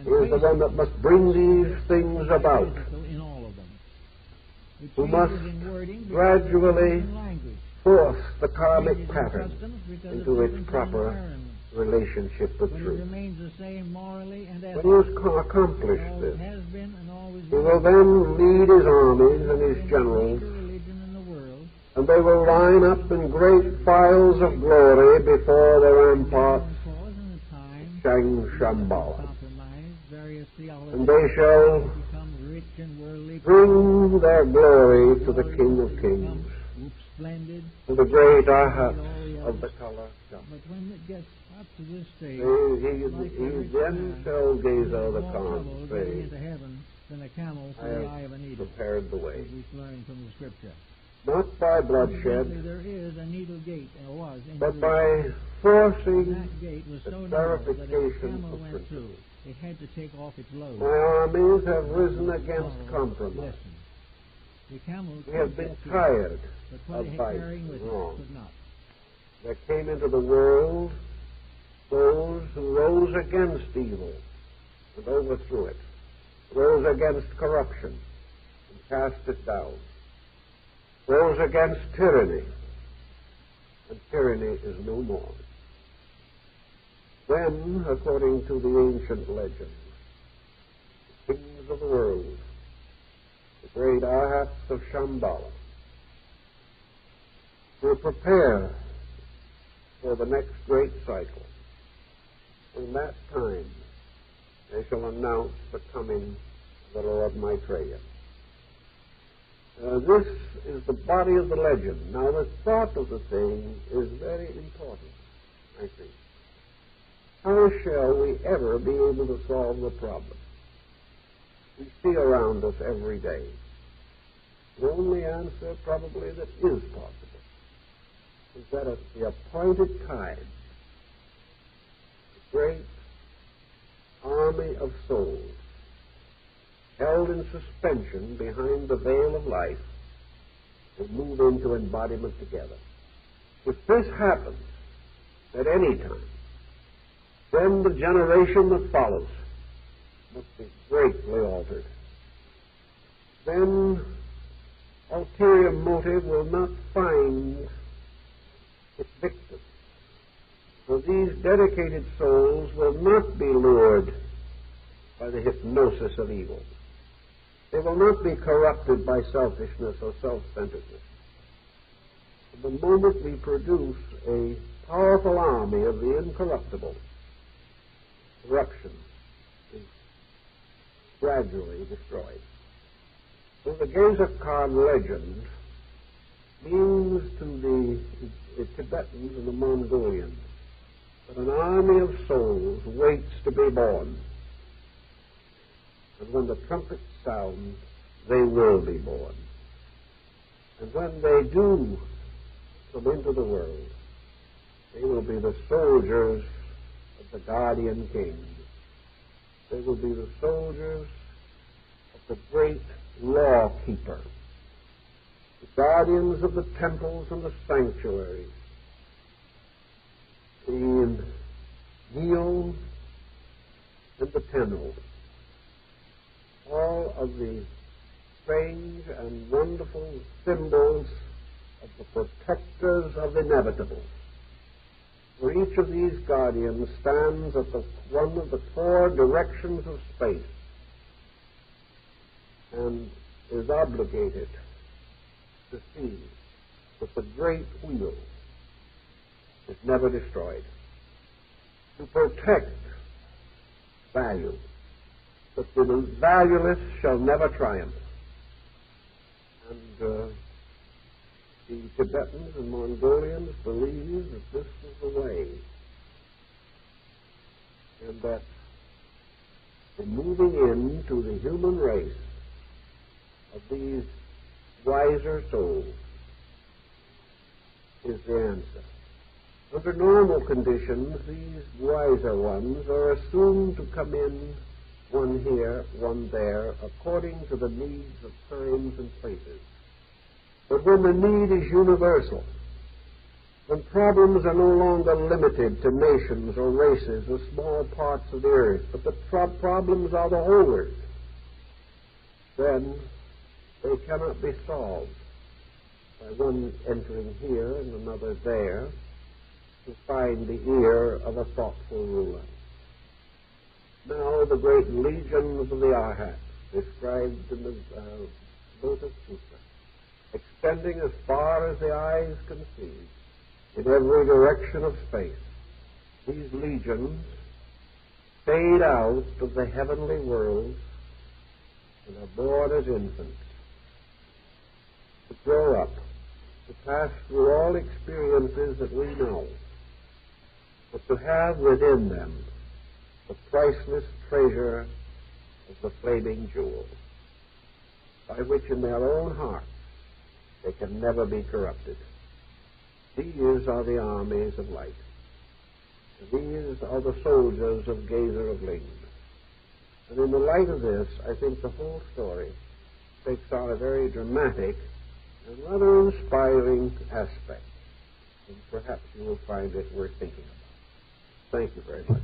He is the one that must bring these things about, who must gradually force the karmic pattern into its proper relationship with truth. When he has accomplished this, he will then lead his armies and his generals, and they will line up in great files of glory before the ramparts Shambhala. And they shall bring their glory to the King of Kings, to the great Arhat of the color. He then shall Gesar the Khan say, I have prepared the way. Not by bloodshed, but by forcing the clarification of principles. It had to take off its load. My armies have risen against compromise. We have been tired of fighting and wrong. There came into the world those who rose against evil and overthrew it, rose against corruption and cast it down, rose against tyranny, and tyranny is no more. Then, according to the ancient legends, the kings of the world, the great Arhats of Shambhala, will prepare for the next great cycle. In that time, they shall announce the coming of the Lord Maitreya. This is the body of the legend. Now, the thought of the thing is very important, I think. How shall we ever be able to solve the problem we see around us every day? The only answer probably that is possible is that at the appointed time, the great army of souls held in suspension behind the veil of life will move into embodiment together. If this happens at any time, then the generation that follows must be greatly altered. Then ulterior motive will not find its victim. For these dedicated souls will not be lured by the hypnosis of evil. They will not be corrupted by selfishness or self-centeredness. The moment we produce a powerful army of the incorruptible, corruption is gradually destroyed. So the Gesar Khan legend means to the Tibetans and the Mongolians that an army of souls waits to be born. And when the trumpet sounds, they will be born. And when they do come into the world, they will be the soldiers of the guardian king. They will be the soldiers of the great law keeper, the guardians of the temples and the sanctuaries, the Neo and the Tenno, all of the strange and wonderful symbols of the protectors of inevitable. For each of these guardians stands at one of the four directions of space and is obligated to see that the great wheel is never destroyed, to protect value, that the valueless shall never triumph. And the Tibetans and Mongolians believe that this is the way, and that the moving into the human race of these wiser souls is the answer. Under normal conditions, these wiser ones are assumed to come in, one here, one there, according to the needs of times and places. But when the need is universal, when problems are no longer limited to nations or races or small parts of the earth, but the problems are the whole earth, then they cannot be solved by one entering here and another there to find the ear of a thoughtful ruler. Now the great legions of the Arhats, described in the Lotus Sutra, extending as far as the eyes can see, in every direction of space, these legions fade out of the heavenly world and are born as infants, to grow up, to pass through all experiences that we know, but to have within them the priceless treasure of the flaming jewel, by which in their own hearts they can never be corrupted. These are the armies of light. These are the soldiers of Gesar of Ling. And in the light of this, I think the whole story takes on a very dramatic and rather inspiring aspect. And perhaps you will find it worth thinking about. Thank you very much.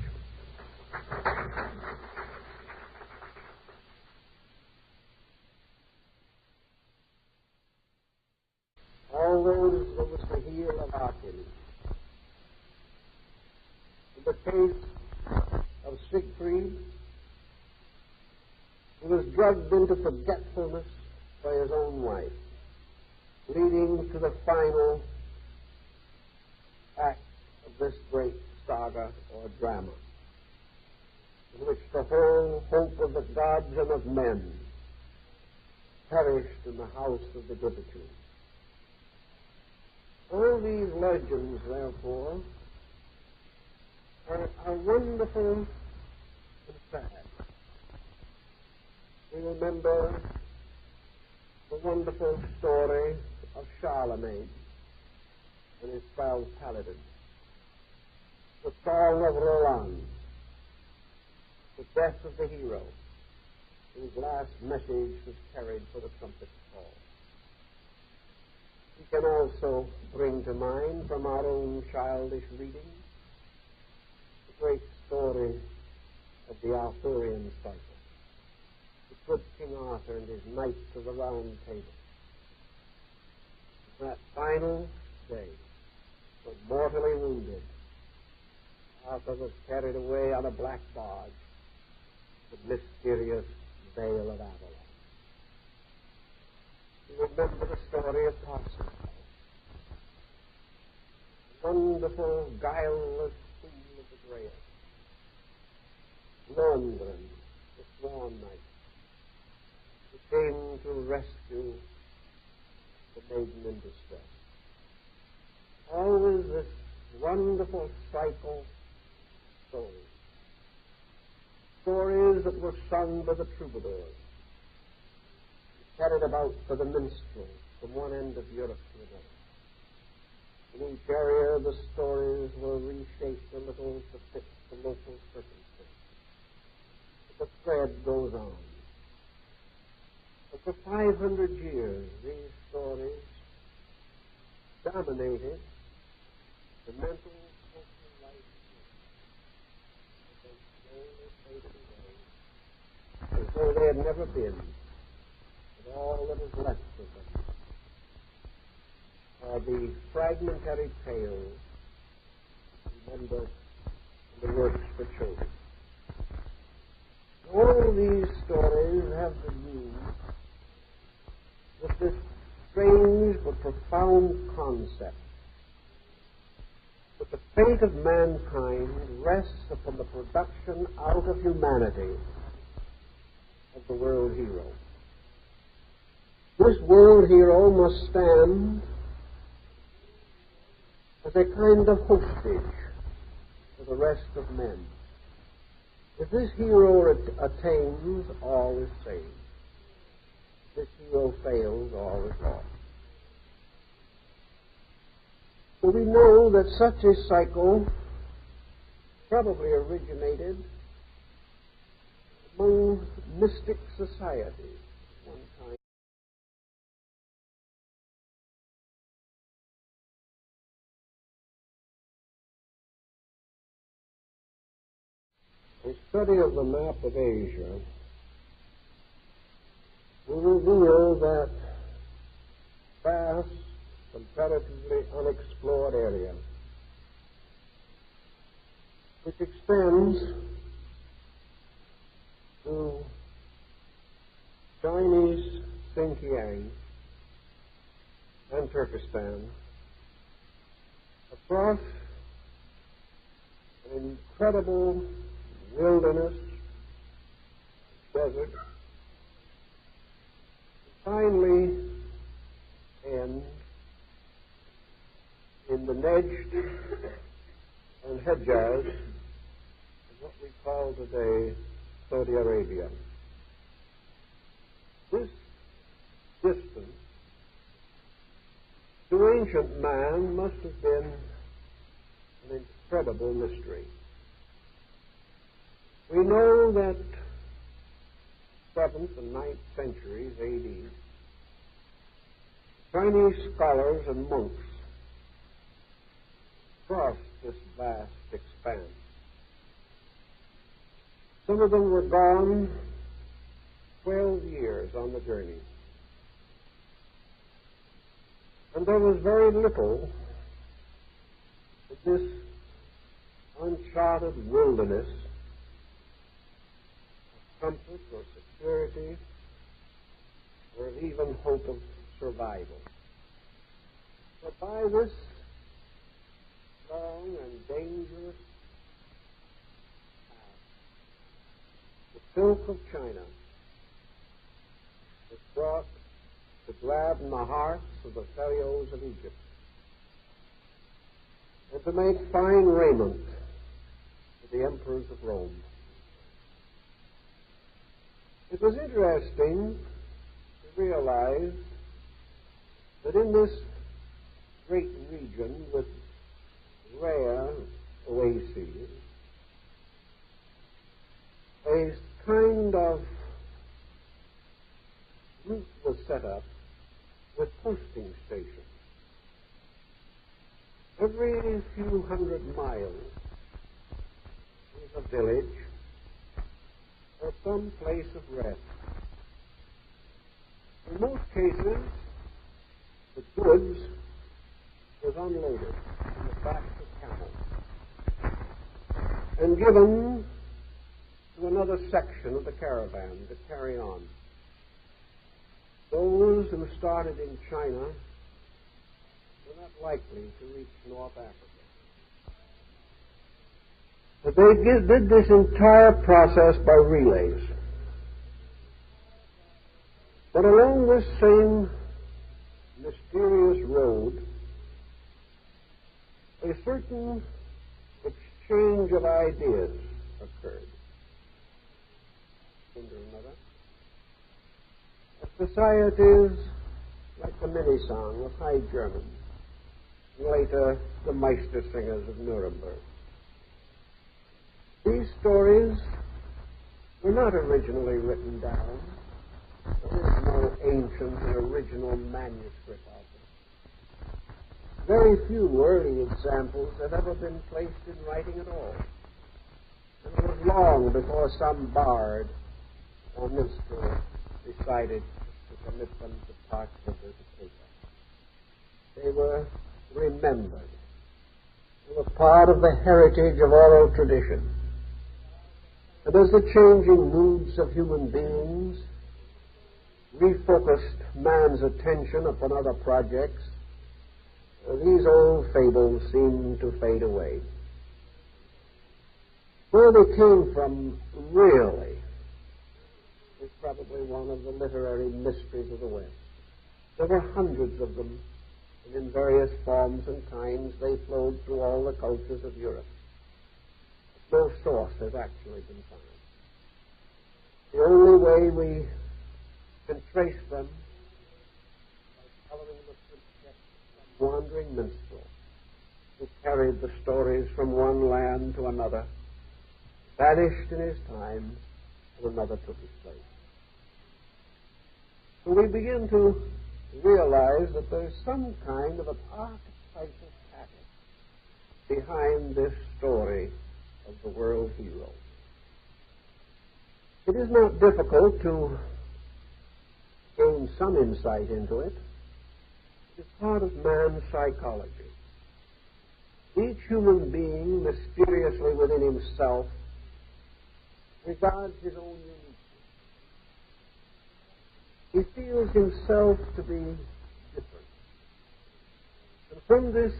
All roads was the heel of Achilles. In the case of Siegfried, he was drugged into forgetfulness by his own wife, leading to the final act of this great saga or drama, in which the whole hope of the gods and of men perished in the house of the Gratitude. All these legends, therefore, are wonderful and sad. We remember the wonderful story of Charlemagne and his 12 paladins, the song of Roland, the death of the hero, whose last message was carried for the trumpet call. We can also bring to mind from our own childish reading the great story of the Arthurian cycle, the good King Arthur and his knights of the Round Table. That final day, when mortally wounded, Arthur was carried away on a black barge to the mysterious Vale of Avalon. You remember the story of Parsifal, the wonderful, guileless Queen of the Grail, Lohengrin, the Swan Knight, who came to rescue the maiden in distress. Always this wonderful cycle of stories. Stories that were sung by the troubadours, carried about by the minstrels from one end of Europe to another. In each area, the stories were reshaped a little to fit the local circumstances. But the thread goes on. And for 500 years, these stories dominated the mental, social life of they slowly faded away, as though they had never been, and all that is left of them are the fragmentary tales remembered in the works for children. All these stories have to do with this strange but profound concept that the fate of mankind rests upon the production out of humanity of the world hero. This world hero must stand as a kind of hostage for the rest of men. If this hero attains, all is saved. If this hero fails, all is lost. So we know that such a cycle probably originated among mystic societies at one time. A study of the map of Asia will reveal that vast, comparatively unexplored area, which extends to Chinese Xinjiang and Turkestan, across an incredible wilderness, desert, finally end in the Nejd and Hejaz, what we call today Saudi Arabia. This distance to ancient man must have been an incredible mystery. We know that 7th and 9th centuries A.D., Chinese scholars and monks crossed this vast expanse. Some of them were gone 12 years on the journey. And there was very little in this uncharted wilderness of comfort or security or even hope of survival. But by this long and dangerous path, the silk of China was brought to gladden the hearts of the pharaohs of Egypt and to make fine raiment for the emperors of Rome. It was interesting to realize that in this great region with rare oases, a kind of route was set up with posting stations. Every few hundred miles is a village or some place of rest. In most cases, the goods was unloaded in the backs of camels and given to another section of the caravan to carry on. Those who started in China were not likely to reach North Africa. But they did this entire process by relays. But along this same mysterious road, a certain exchange of ideas occurred. Under another, societies like the Minnesang of High German, and later the Meistersingers of Nuremberg. These stories were not originally written down. There is no ancient and original manuscript of them. Very few early examples have ever been placed in writing at all. And it was long before some bard or minstrel decided to commit them to parchment or to paper. They were remembered. They were part of the heritage of oral tradition. And as the changing moods of human beings refocused man's attention upon other projects, these old fables seemed to fade away. Where they came from, really, is probably one of the literary mysteries of the West. There were hundreds of them, and in various forms and kinds they flowed through all the cultures of Europe. No source has actually been found. The only way we can trace them by following the footsteps of some wandering minstrel who carried the stories from one land to another, vanished in his time, and another took his place. So we begin to realize that there's some kind of an archetypal pattern behind this story of the world hero. It is not difficult to gain some insight into it. It's part of man's psychology. Each human being, mysteriously within himself, regards his own uniqueness. He feels himself to be different. And from this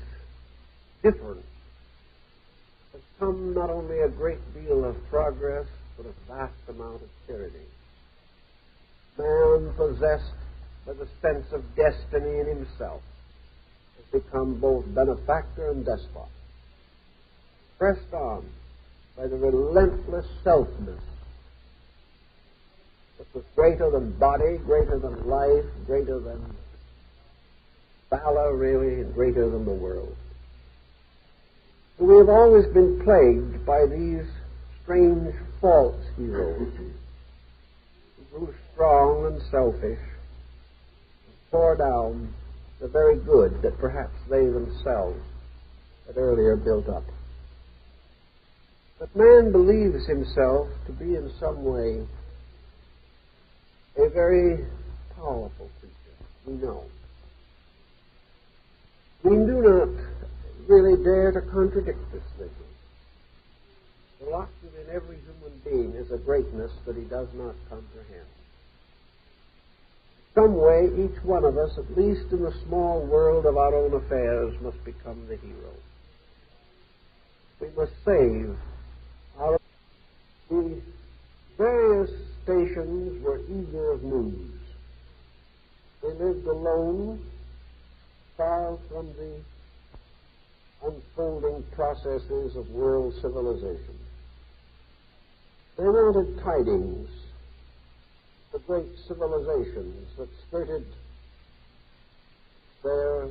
difference has come not only a great deal of progress, but a vast amount of tyranny. Man, possessed by the sense of destiny in himself, has become both benefactor and despot, pressed on by the relentless selfness that was greater than body, greater than life, greater than valor, really, and greater than the world. So we have always been plagued by these strange false heroes who grew strong and selfish and tore down the very good that perhaps they themselves had earlier built up. But man believes himself to be in some way a very powerful creature. We know. We do not really dare to contradict this thinking. Locked within every human being is a greatness that he does not comprehend. Some way, each one of us, at least in the small world of our own affairs, must become the hero. We must save our... The various stations were eager of news. They lived alone, far from the unfolding processes of world civilization. They wanted tidings of the great civilizations that skirted their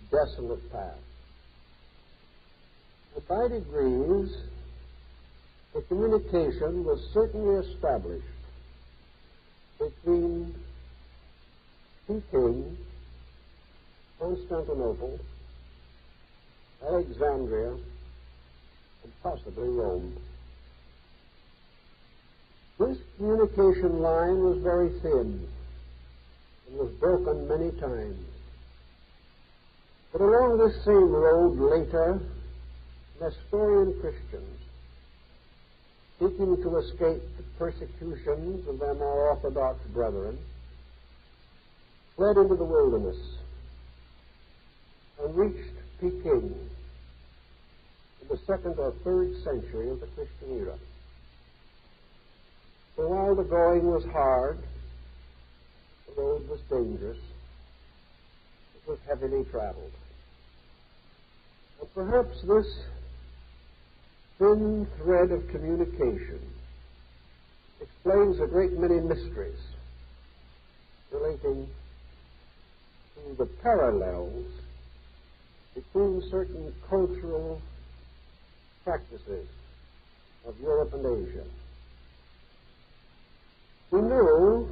desolate path. And by degrees, the communication was certainly established between Peking, Constantinople, Alexandria, and possibly Rome. This communication line was very thin and was broken many times. But along this same road later, Nestorian Christians, seeking to escape the persecutions of their more orthodox brethren, fled into the wilderness and reached Peking in the 2nd or 3rd century of the Christian era. So while the going was hard, the road was dangerous, It was heavily traveled. And perhaps this thin thread of communication explains a great many mysteries relating to the parallels between certain cultural practices of Europe and Asia. We know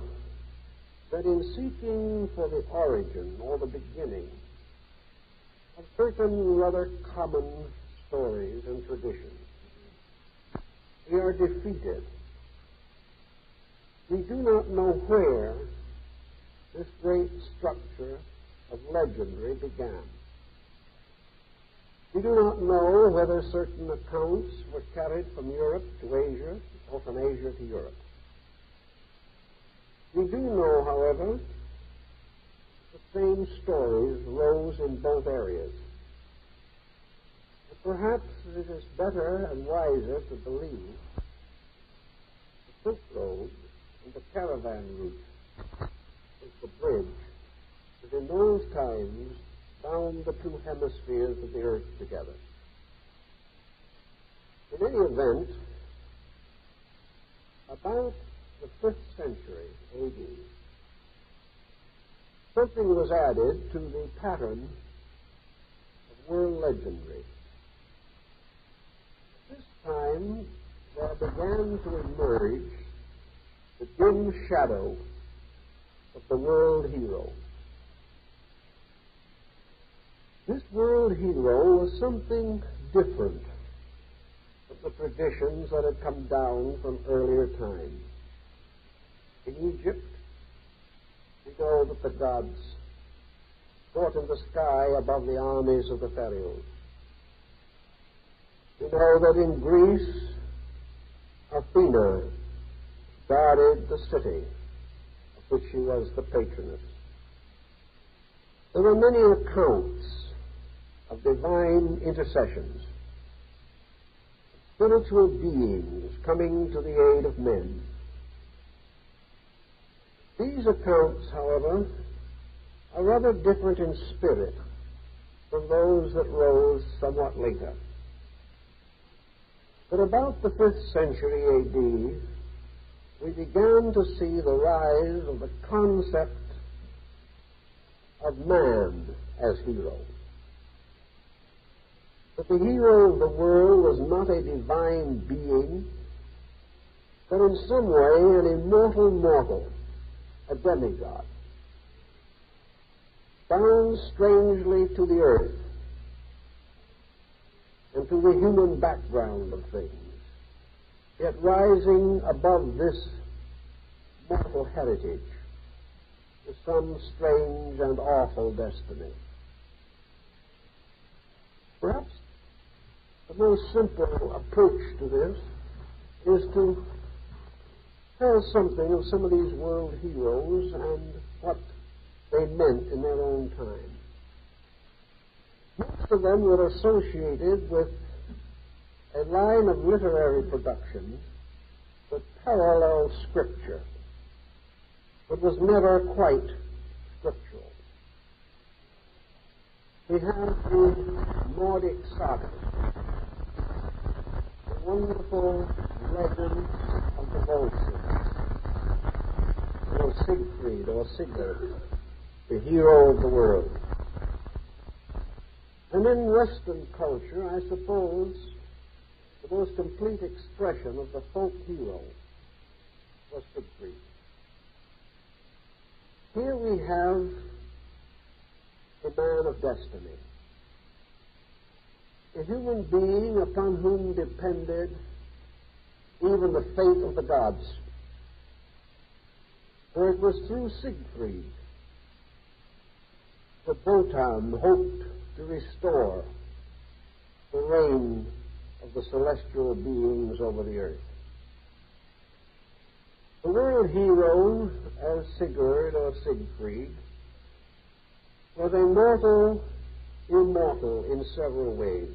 that in seeking for the origin or the beginning of certain rather common stories and traditions, we are defeated. We do not know where this great structure of legendary began. We do not know whether certain accounts were carried from Europe to Asia or from Asia to Europe. We do know, however, the same stories rose in both areas. And perhaps it is better and wiser to believe the Silk Road and the caravan route was the bridge that in those times bound the two hemispheres of the earth together. In any event, about the 5th century A.D., something was added to the pattern of world legendary. At this time, there began to emerge the dim shadow of the world hero. This world hero was something different from the traditions that had come down from earlier times. In Egypt, we know that the gods fought in the sky above the armies of the pharaohs. We know that in Greece, Athena guarded the city of which she was the patroness. There were many accounts of divine intercessions, spiritual beings coming to the aid of men. These accounts, however, are rather different in spirit from those that rose somewhat later. But about the 5th century A.D., we began to see the rise of the concept of man as hero. That the hero of the world was not a divine being, but in some way an immortal mortal, a demigod, bound strangely to the earth and to the human background of things, yet rising above this mortal heritage to some strange and awful destiny. Perhaps the most simple approach to this is to tell something of some of these world heroes and what they meant in their own time. Most of them were associated with a line of literary production that paralleled Scripture, but was never quite scriptural. We have the Nordic sagas, the wonderful legend of the Volsungs, or Siegfried or Sigurd, the hero of the world. And in Western culture, I suppose, the most complete expression of the folk hero was Siegfried. Here we have a man of destiny, a human being upon whom depended even the fate of the gods. For it was through Siegfried that Wotan hoped to restore the reign of the celestial beings over the earth. The world hero, as Sigurd or Siegfried, was a mortal, immortal in several ways.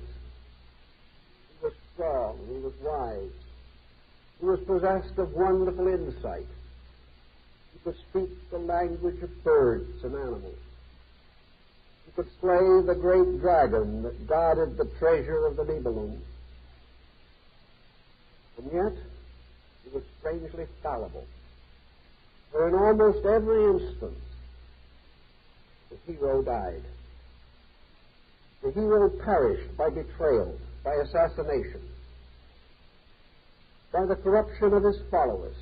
He was strong, he was wise, he was possessed of wonderful insight, he could speak the language of birds and animals. could slay the great dragon that guarded the treasure of the Nibelung. And yet, he was strangely fallible. For in almost every instance, the hero died. The hero perished by betrayal, by assassination, by the corruption of his followers.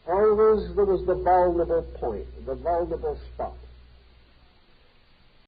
Always there was the vulnerable point, the vulnerable spot.